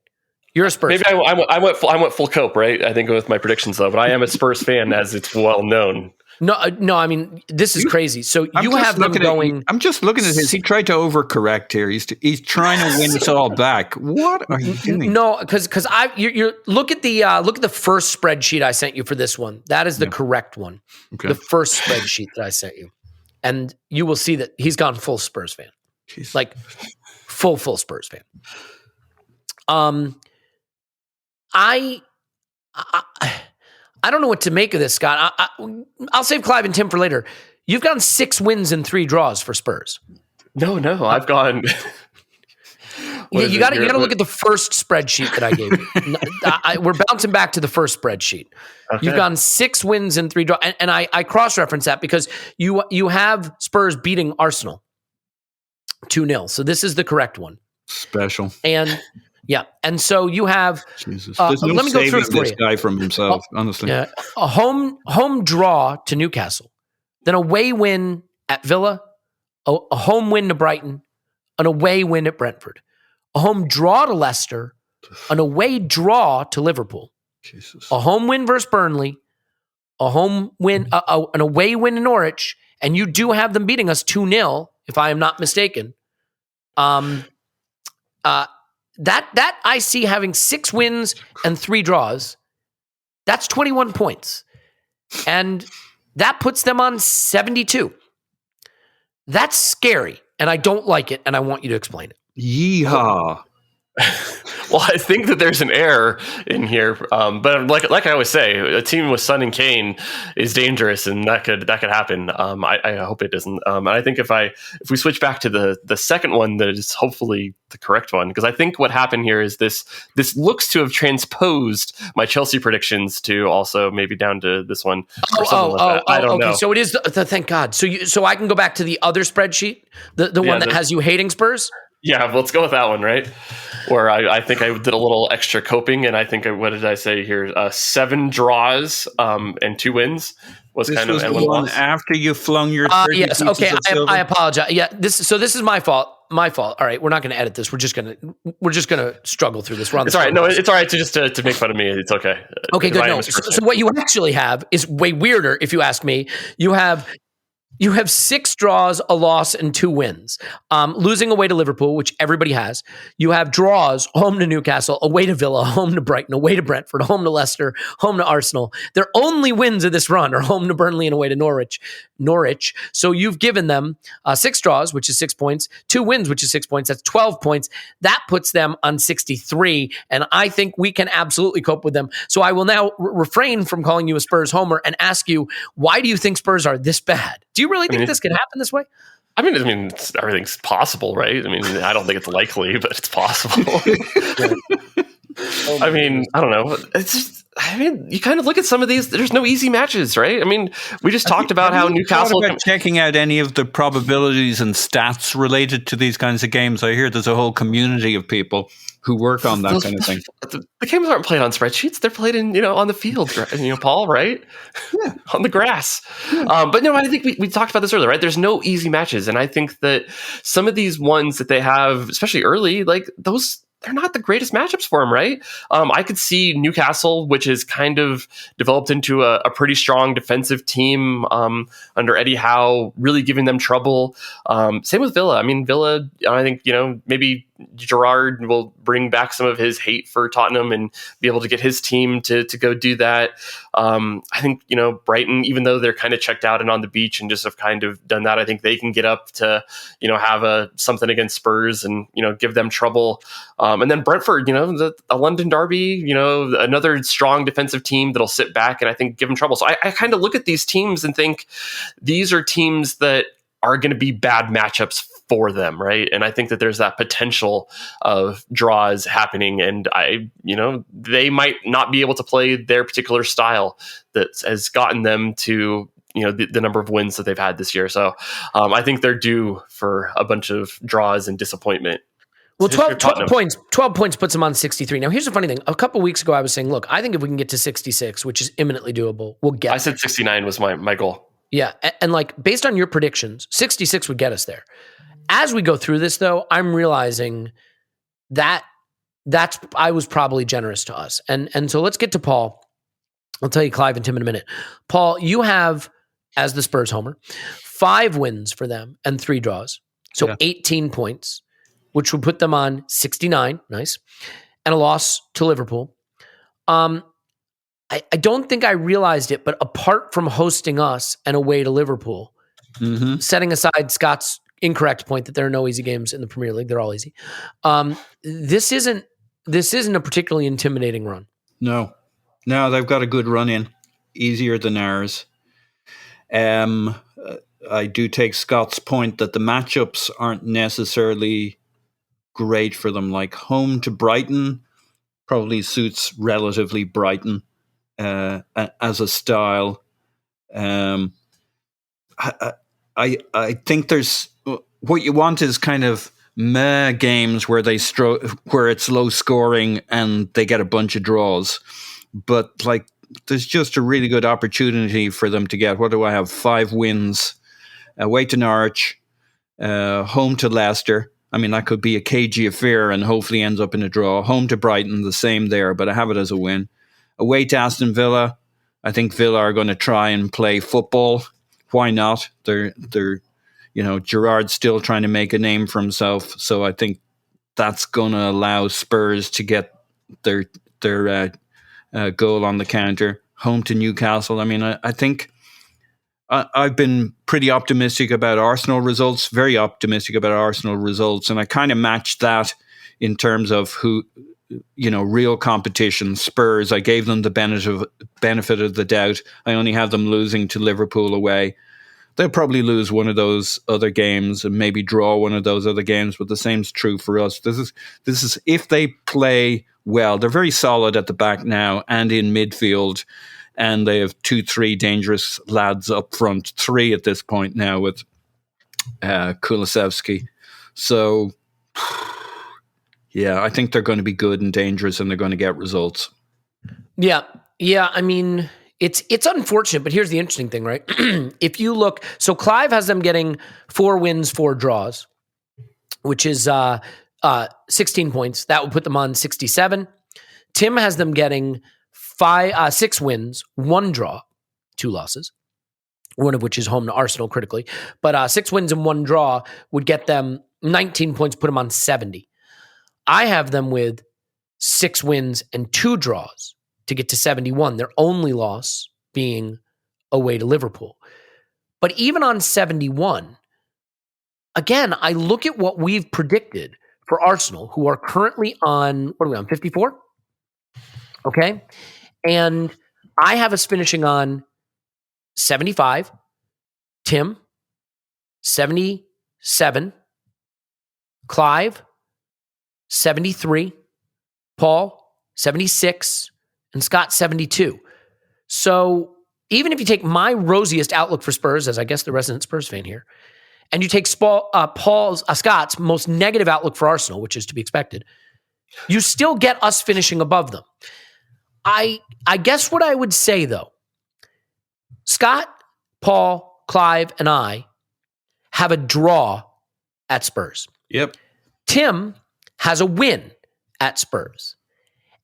You're a Spurs fan. I went full cope, right? I think with my predictions though, but I am a Spurs fan, as it's well known. No. I mean, this is crazy. So you have them going. I'm just looking at his. He tried to overcorrect here. He's trying to win us all back. What are you doing? No, because you look at the first spreadsheet I sent you for this one. That is the correct one. Okay. The first spreadsheet that I sent you, and you will see that he's gone full Spurs fan, like full Spurs fan. I don't know what to make of this, Scott. I'll save Clive and Tim for later. You've gotten 6 wins and 3 draws for Spurs. No, I've gone. You got to look at the first spreadsheet that I gave you. We're bouncing back to the first spreadsheet. Okay. You've gotten 6 wins and 3 draws, and I cross-reference that because you have Spurs beating Arsenal 2-0. So this is the correct one. Special. And yeah, and so you have. Jesus. There's no let me go through it for this you. guy from himself, honestly. A home draw to Newcastle, then away win at Villa, a home win to Brighton, an away win at Brentford, a home draw to Leicester, an away draw to Liverpool, Jesus. A home win versus Burnley, a home win, an away win to Norwich, and you do have them beating us 2-0, if I am not mistaken. That I see having 6 wins and 3 draws. That's 21 points. And that puts them on 72. That's scary. And I don't like it. And I want you to explain it. Yeehaw. Well, I think that there's an error in here, but like I always say, a team with Son and Kane is dangerous, and that could happen. I hope it doesn't. And I think if we switch back to the second one, that is hopefully the correct one, because I think what happened here is this looks to have transposed my Chelsea predictions to also maybe down to this one. I don't know. So it is. Thank God. So I can go back to the other spreadsheet, the one that has you hating Spurs. Yeah, let's go with that one, right? Where I think I did a little extra coping, and I think what did I say here? 7 draws and 2 wins was this kind of the one after you flung your. Yes. Okay. I apologize. Yeah. This is my fault. My fault. All right. We're not going to edit this. We're just gonna struggle through this. It's all right. No, it's all right to make fun of me. It's okay. Okay. Good. No. So what you actually have is way weirder, if you ask me. You have 6 draws, a loss, and 2 wins. Losing away to Liverpool, which everybody has. You have draws, home to Newcastle, away to Villa, home to Brighton, away to Brentford, home to Leicester, home to Arsenal. Their only wins of this run are home to Burnley and away to Norwich. So you've given them 6 draws, which is 6 points, 2 wins, which is 6 points. That's 12 points. That puts them on 63, and I think we can absolutely cope with them. So I will now refrain from calling you a Spurs homer and ask you, why do you think Spurs are this bad? Do you really think this could happen this way? I mean, everything's possible, right? I mean, I don't think it's likely, but it's possible. I mean, I don't know. It's just, you kind of look at some of these. There's no easy matches, right? I mean, we just talked about how Newcastle. Checking out any of the probabilities and stats related to these kinds of games. I hear there's a whole community of people who work on that kind of thing. The games aren't played on spreadsheets; they're played in, on the field, Paul, right? Yeah, on the grass. Yeah. But no, I think we talked about this earlier, right? There's no easy matches, and I think that some of these ones that they have, especially early, like those, they're not the greatest matchups for him, right? I could see Newcastle, which has kind of developed into a pretty strong defensive team under Eddie Howe, really giving them trouble. Same with Villa. I mean, Villa, I think, maybe Gerrard will bring back some of his hate for Tottenham and be able to get his team to go do that. I think, Brighton, even though they're kind of checked out and on the beach and just have kind of done that, I think they can get up to, have something against Spurs and, give them trouble. And then Brentford, a London derby, another strong defensive team that'll sit back and I think give them trouble. So I kind of look at these teams and think these are teams that are going to be bad matchups for them, right? And I think that there's that potential of draws happening, and they might not be able to play their particular style that has gotten them to the number of wins that they've had this year. So I think they're due for a bunch of draws and disappointment. Well, 12 points puts them on 63. Now, here's the funny thing. A couple weeks ago, I was saying, look, I think if we can get to 66, which is imminently doable, we'll get I said 69 was my goal. Yeah. And based on your predictions, 66 would get us there. As we go through this, though, I'm realizing that I was probably generous to us. And so let's get to Paul. I'll tell you Clive and Tim in a minute. Paul, you have, as the Spurs homer, 5 wins for them and 3 draws. So 18 points, which would put them on 69. Nice. And a loss to Liverpool. I don't think I realized it, but apart from hosting us and away to Liverpool, setting aside Scott's incorrect point that there are no easy games in the Premier League, they're all easy. This isn't a particularly intimidating run. No, they've got a good run in, easier than ours. I do take Scott's point that the matchups aren't necessarily great for them. Like home to Brighton probably suits relatively Brighton as a style. I think there's what you want is kind of meh games where where it's low scoring and they get a bunch of draws, but there's just a really good opportunity for them to get. What do I have? 5 wins, away to Norwich, home to Leicester. I mean, that could be a cagey affair and hopefully ends up in a draw. Home to Brighton, the same there, but I have it as a win. Away to Aston Villa. I think Villa are going to try and play football. Why not? They're Gerrard's still trying to make a name for himself, so I think that's going to allow Spurs to get their goal on the counter. Home to Newcastle. I mean, I think I've been pretty optimistic about Arsenal results, very optimistic about Arsenal results, and I kind of matched that in terms of real competition. Spurs, I gave them the benefit of the doubt. I only have them losing to Liverpool away. They'll probably lose one of those other games and maybe draw one of those other games, but the same's true for us. This is if they play well. They're very solid at the back now and in midfield, and they have 2-3 dangerous lads up front. 3 at this point now with Kulusevski. So, yeah, I think they're going to be good and dangerous, and they're going to get results. Yeah. I mean, it's unfortunate, but here's the interesting thing, right? If you look, so Clive has them getting 4 wins, 4 draws, which is 16 points. That would put them on 67. Tim has them getting 6 wins, 1 draw, 2 losses, one of which is home to Arsenal critically. But 6 wins and 1 draw would get them 19 points, put them on 70. I have them with 6 wins and 2 draws to get to 71, their only loss being away to Liverpool. But even on 71, again, I look at what we've predicted for Arsenal, who are currently on, 54? Okay. And I have us finishing on 75, Tim, 77, Clive, 73, Paul, 76, and Scott, 72. So even if you take my rosiest outlook for Spurs, as I guess the resident Spurs fan here, and you take Scott's most negative outlook for Arsenal, which is to be expected, you still get us finishing above them. I guess what I would say, though, Scott, Paul, Clive, and I have a draw at Spurs. Yep. Tim has a win at Spurs.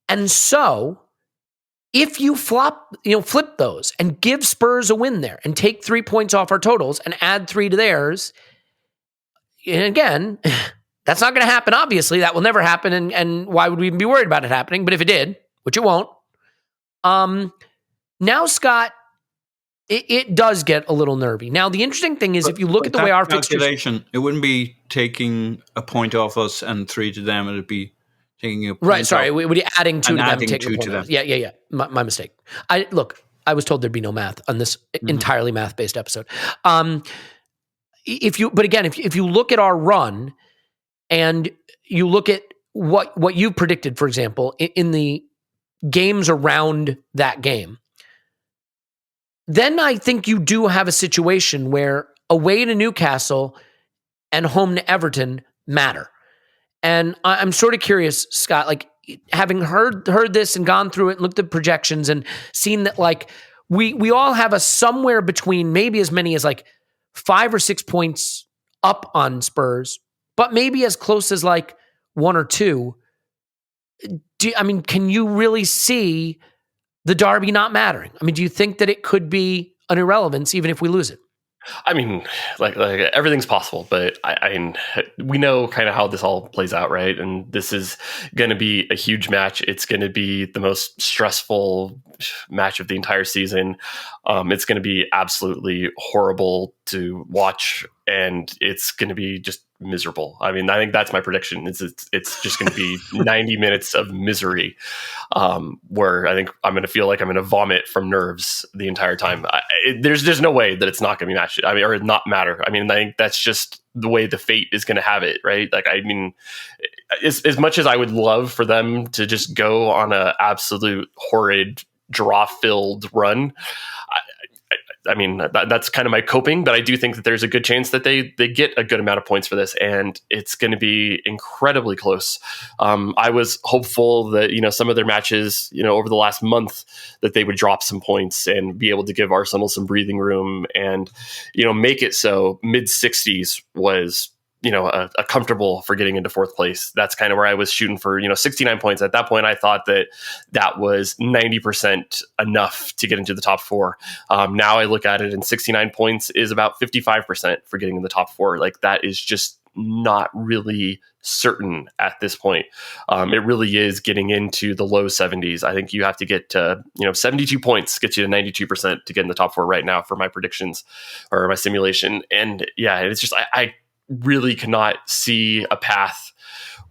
And so if you flip those and give Spurs a win there and take 3 points off our totals and add 3 to theirs, and again, that's not going to happen, obviously. That will never happen, and why would we even be worried about it happening? But if it did, which it won't, now, Scott, it does get a little nervy. Now, the interesting thing is, if you look at the way our calculation, it wouldn't be taking a point off us and 3 to them. It would be taking a point right. Sorry, off we would be adding 2 to them, adding taking 2 a point to them. off. Yeah. My mistake. I was told there'd be no math on this entirely math-based episode. If you look at our run and you look at what you predicted, for example, in the games around that game, then I think you do have a situation where away to Newcastle and home to Everton matter. And I'm sort of curious, Scott, like having heard this and gone through it and looked at projections and seen that like we all have a somewhere between maybe as many as like 5 or 6 points up on Spurs, but maybe as close as like 1 or 2. Can you really see the derby not mattering? I mean, do you think that it could be an irrelevance even if we lose it? I mean, like everything's possible, but we know kind of how this all plays out, right? And this is going to be a huge match. It's going to be the most stressful match of the entire season. It's going to be absolutely horrible to watch, and it's going to be just miserable. I mean, I think that's my prediction. It's just going to be 90 minutes of misery, where I think I'm going to feel like I'm going to vomit from nerves the entire time. There's no way that it's not going to be matched. I mean, or not matter. I mean, I think that's just the way the fate is going to have it, right? Like, I mean, as much as I would love for them to just go on a absolute horrid draw-filled run, I mean, that's kind of my coping, but I do think that there's a good chance that they get a good amount of points for this, and it's going to be incredibly close. I was hopeful that, some of their matches, over the last month, that they would drop some points and be able to give Arsenal some breathing room and, make it so mid-60s was, a comfortable for getting into 4th place. That's kind of where I was shooting for, 69 points. At that point, I thought that was 90% enough to get into the top 4. Now I look at it and 69 points is about 55% for getting in the top 4. Like, that is just not really certain at this point. It really is getting into the low 70s. I think you have to get to, 72 points gets you to 92% to get in the top 4 right now for my predictions or my simulation. And yeah, it's just, I really cannot see a path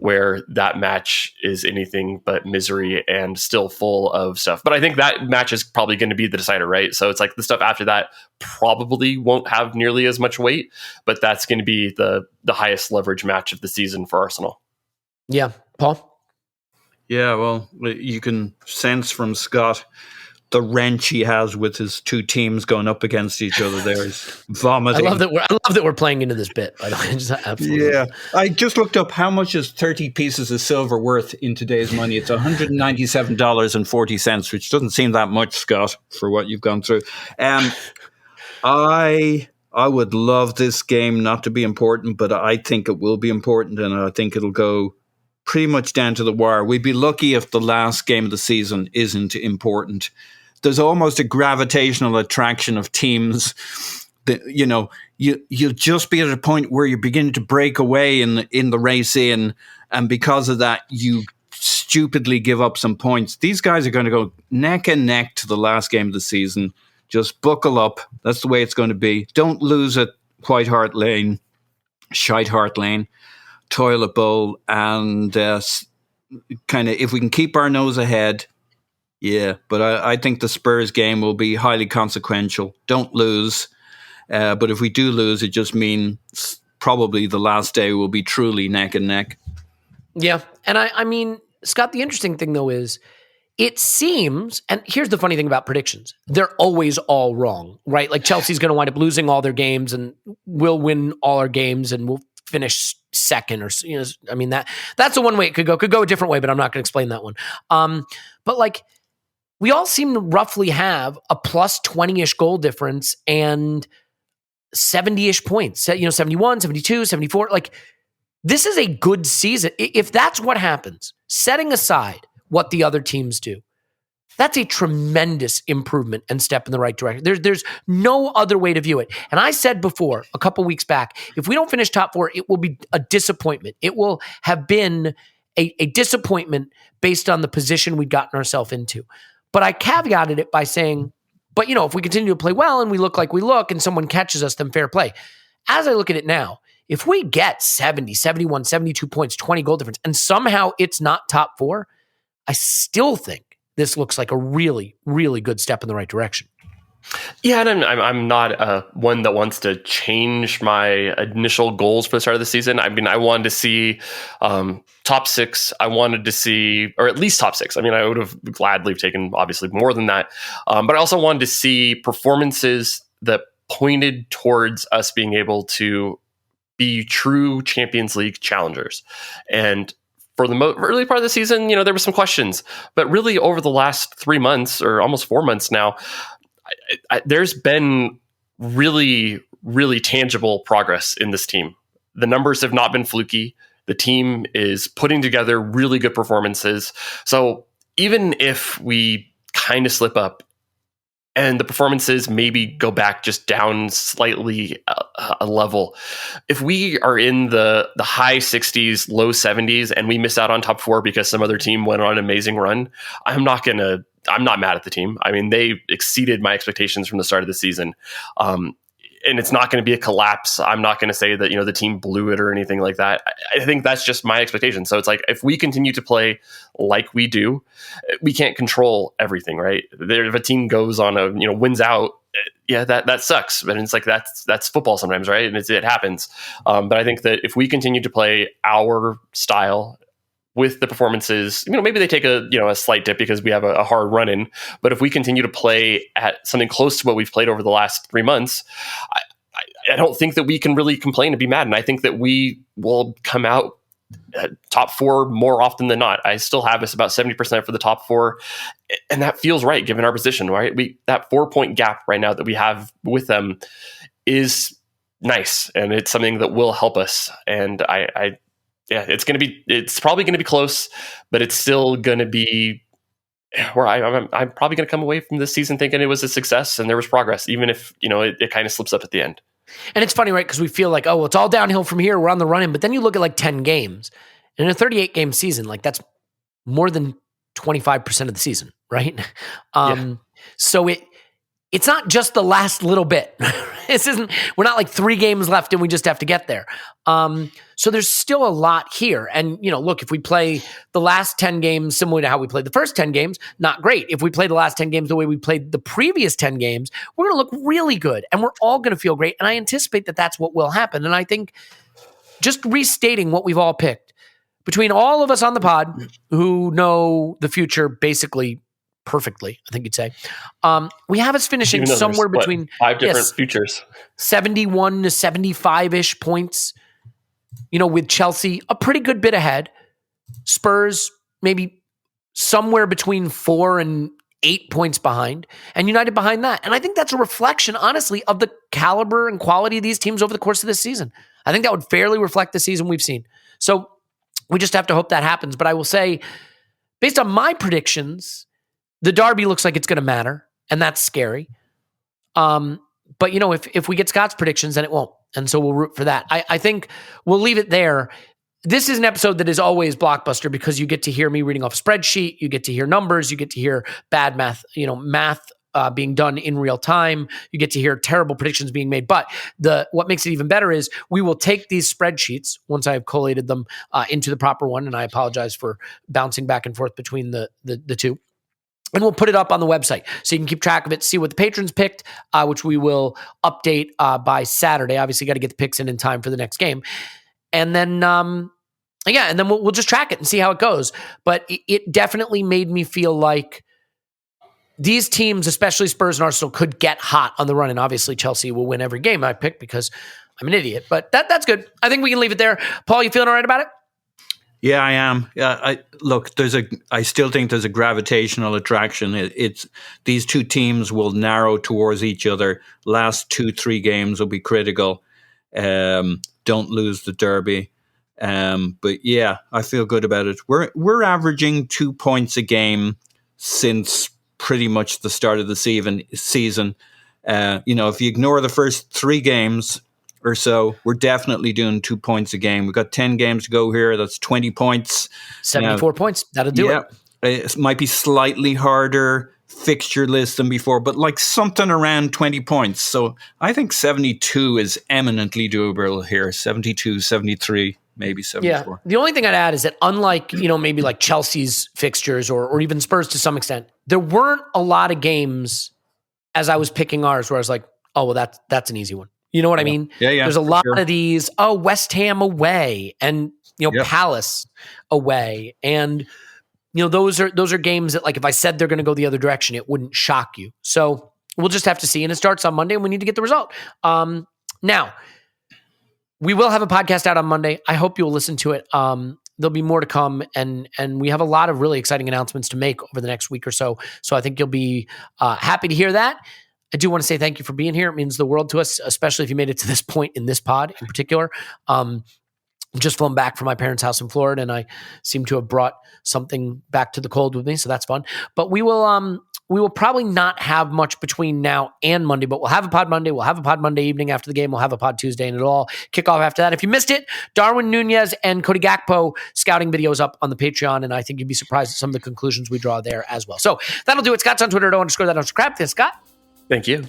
where that match is anything but misery and still full of stuff. But I think that match is probably going to be the decider, right? So it's like the stuff after that probably won't have nearly as much weight, but that's going to be the highest leverage match of the season for Arsenal. Yeah. Paul? Yeah, well, you can sense from Scott the wrench he has with his two teams going up against each other. There is vomiting. I love that we're playing into this bit, by the way. Just absolutely. Yeah. I just looked up how much is 30 pieces of silver worth in today's money. It's $197.40, which doesn't seem that much, Scott, for what you've gone through. I would love this game not to be important, but I think it will be important, and I think it'll go pretty much down to the wire. We'd be lucky if the last game of the season isn't important. There's almost a gravitational attraction of teams that, you'll just be at a point where you're beginning to break away in the race in, and because of that, you stupidly give up some points. These guys are going to go neck and neck to the last game of the season. Just buckle up. That's the way it's going to be. Don't lose at Shite Hart Lane, Toilet Bowl, and kind of, if we can keep our nose ahead, yeah. But I think the Spurs game will be highly consequential. Don't lose. But if we do lose, it just means probably the last day will be truly neck and neck. Yeah. And I mean, Scott, the interesting thing, though, is it seems, and here's the funny thing about predictions, they're always all wrong, right? Like Chelsea's going to wind up losing all their games and we'll win all our games and we'll finish second, or, I mean, that's the one way it could go a different way, but I'm not going to explain that one. But like, we all seem to roughly have a plus 20-ish goal difference and 70-ish points, 71, 72, 74. Like, this is a good season. If that's what happens, setting aside what the other teams do, that's a tremendous improvement and step in the right direction. There's no other way to view it. And I said before, a couple weeks back, if we don't finish top four, it will be a disappointment. It will have been a disappointment based on the position we'd gotten ourselves into. But I caveated it by saying, but if we continue to play well and we look like we look and someone catches us, then fair play. As I look at it now, if we get 70, 71, 72 points, 20 goal difference, and somehow it's not top four, I still think this looks like a really, really good step in the right direction. Yeah, and I'm not one that wants to change my initial goals for the start of the season. I mean, I wanted to see top six. I wanted to see, or at least top six. I mean, I would have gladly taken obviously more than that. But I also wanted to see performances that pointed towards us being able to be true Champions League challengers. And for the early part of the season, there were some questions. But really over the last 3 months or almost 4 months now, there's been really, really tangible progress in this team. The numbers have not been fluky. The team is putting together really good performances. So even if we kind of slip up and the performances maybe go back just down slightly a level, if we are in the high 60s, low 70s, and we miss out on top four because some other team went on an amazing run, I'm not mad at the team. I mean, they exceeded my expectations from the start of the season. And it's not going to be a collapse. I'm not going to say that, the team blew it or anything like that. I think that's just my expectation. So it's like, if we continue to play like we do, we can't control everything, right? If a team goes on wins out, yeah, that sucks. But it's like, that's football sometimes, right? And it happens. But I think that if we continue to play our style with the performances, maybe they take a slight dip because we have a hard run in. But if we continue to play at something close to what we've played over the last 3 months, I don't think that we can really complain and be mad. And I think that we will come out at top four more often than not. I still have us about 70% for the top four. And that feels right given our position, right? That 4-point gap right now that we have with them is nice. And it's something that will help us. And yeah, it's probably going to be close, but it's still going to be where I'm probably going to come away from this season thinking it was a success and there was progress, even if, it kind of slips up at the end. And it's funny, right? Because we feel like, oh, well, it's all downhill from here. We're on the run in. But then you look at like 10 games. And in a 38-game season, like that's more than 25% of the season, right? Yeah. So it's not just the last little bit. We're not like 3 games left and we just have to get there. So there's still a lot here. And, look, if we play the last 10 games similar to how we played the first 10 games, not great. If we play the last 10 games the way we played the previous 10 games, we're going to look really good and we're all going to feel great. And I anticipate that that's what will happen. And I think just restating what we've all picked, between all of us on the pod who know the future basically perfectly, I think you'd say, we have us finishing somewhere between 5 different futures, 71 to 75-ish points, with Chelsea a pretty good bit ahead, Spurs maybe somewhere between 4 and 8 points behind, and United behind that. And I think that's a reflection, honestly, of the caliber and quality of these teams over the course of this season. I think that would fairly reflect the season we've seen. So we just have to hope that happens. But I will say, based on my predictions, the derby looks like it's going to matter, and that's scary. But, if we get Scott's predictions, then it won't. And so we'll root for that. I think we'll leave it there. This is an episode that is always blockbuster because you get to hear me reading off a spreadsheet. You get to hear numbers. You get to hear bad math, math being done in real time. You get to hear terrible predictions being made. But what makes it even better is we will take these spreadsheets once I've collated them into the proper one. And I apologize for bouncing back and forth between the two. And we'll put it up on the website so you can keep track of it, see what the patrons picked, which we will update by Saturday. Obviously, got to get the picks in time for the next game. And then, and then we'll just track it and see how it goes. But it definitely made me feel like these teams, especially Spurs and Arsenal, could get hot on the run. And obviously, Chelsea will win every game I pick because I'm an idiot. But that's good. I think we can leave it there. Paul, you feeling all right about it? Yeah, I am. I still think there's a gravitational attraction. It's these two teams will narrow towards each other. Last 2-3 games will be critical. Don't lose the derby. But yeah, I feel good about it. We're averaging 2 points a game since pretty much the start of the season. If you ignore the first 3 games or so, we're definitely doing 2 points a game. We've got 10 games to go here. That's 20 points. 74 points. That'll do it. It might be slightly harder fixture list than before, but like something around 20 points. So I think 72 is eminently doable here. 72, 73, maybe 74. Yeah. The only thing I'd add is that unlike, maybe like Chelsea's fixtures or even Spurs to some extent, there weren't a lot of games as I was picking ours where I was like, oh, well, that's an easy one. You know what I mean? Yeah. There's a lot of these, West Ham away and, Palace away. And, those are games that, like, if I said they're going to go the other direction, it wouldn't shock you. So we'll just have to see. And it starts on Monday and we need to get the result. Now, we will have a podcast out on Monday. I hope you'll listen to it. There'll be more to come. And we have a lot of really exciting announcements to make over the next week or so. So I think you'll be happy to hear that. I do want to say thank you for being here. It means the world to us, especially if you made it to this point in this pod in particular. I'm just flown back from my parents' house in Florida, and I seem to have brought something back to the cold with me, so that's fun. But we will probably not have much between now and Monday, but we'll have a pod Monday. We'll have a pod Monday evening after the game. We'll have a pod Tuesday, and it'll all kick off after that. If you missed it, Darwin Nunez and Cody Gakpo scouting videos up on the Patreon, and I think you'd be surprised at some of the conclusions we draw there as well. So that'll do it. Scott's on Twitter. @_that_crap. Thanks, Scott. Thank you.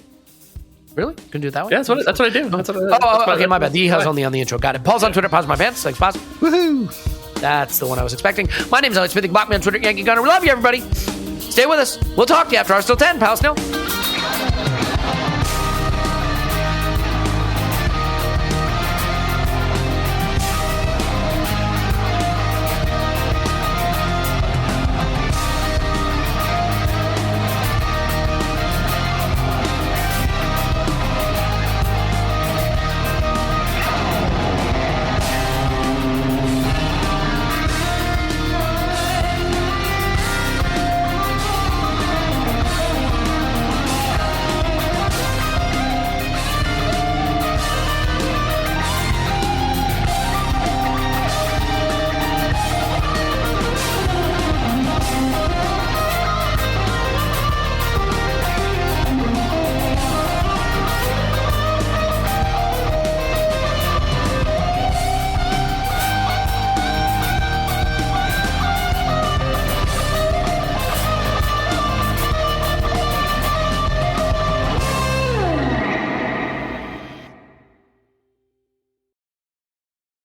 Really? Couldn't do it that way? Yeah, that's what I do. Okay, my bad. The was only on the intro. Got it. Paul's on Twitter. Pause my pants. Thanks, Pause. Woohoo! That's the one I was expecting. My name's Alex Smith. Block me on Twitter. Yankee Gunner. We love you, everybody. Stay with us. We'll talk to you after Arsenal 10, pal. Snow.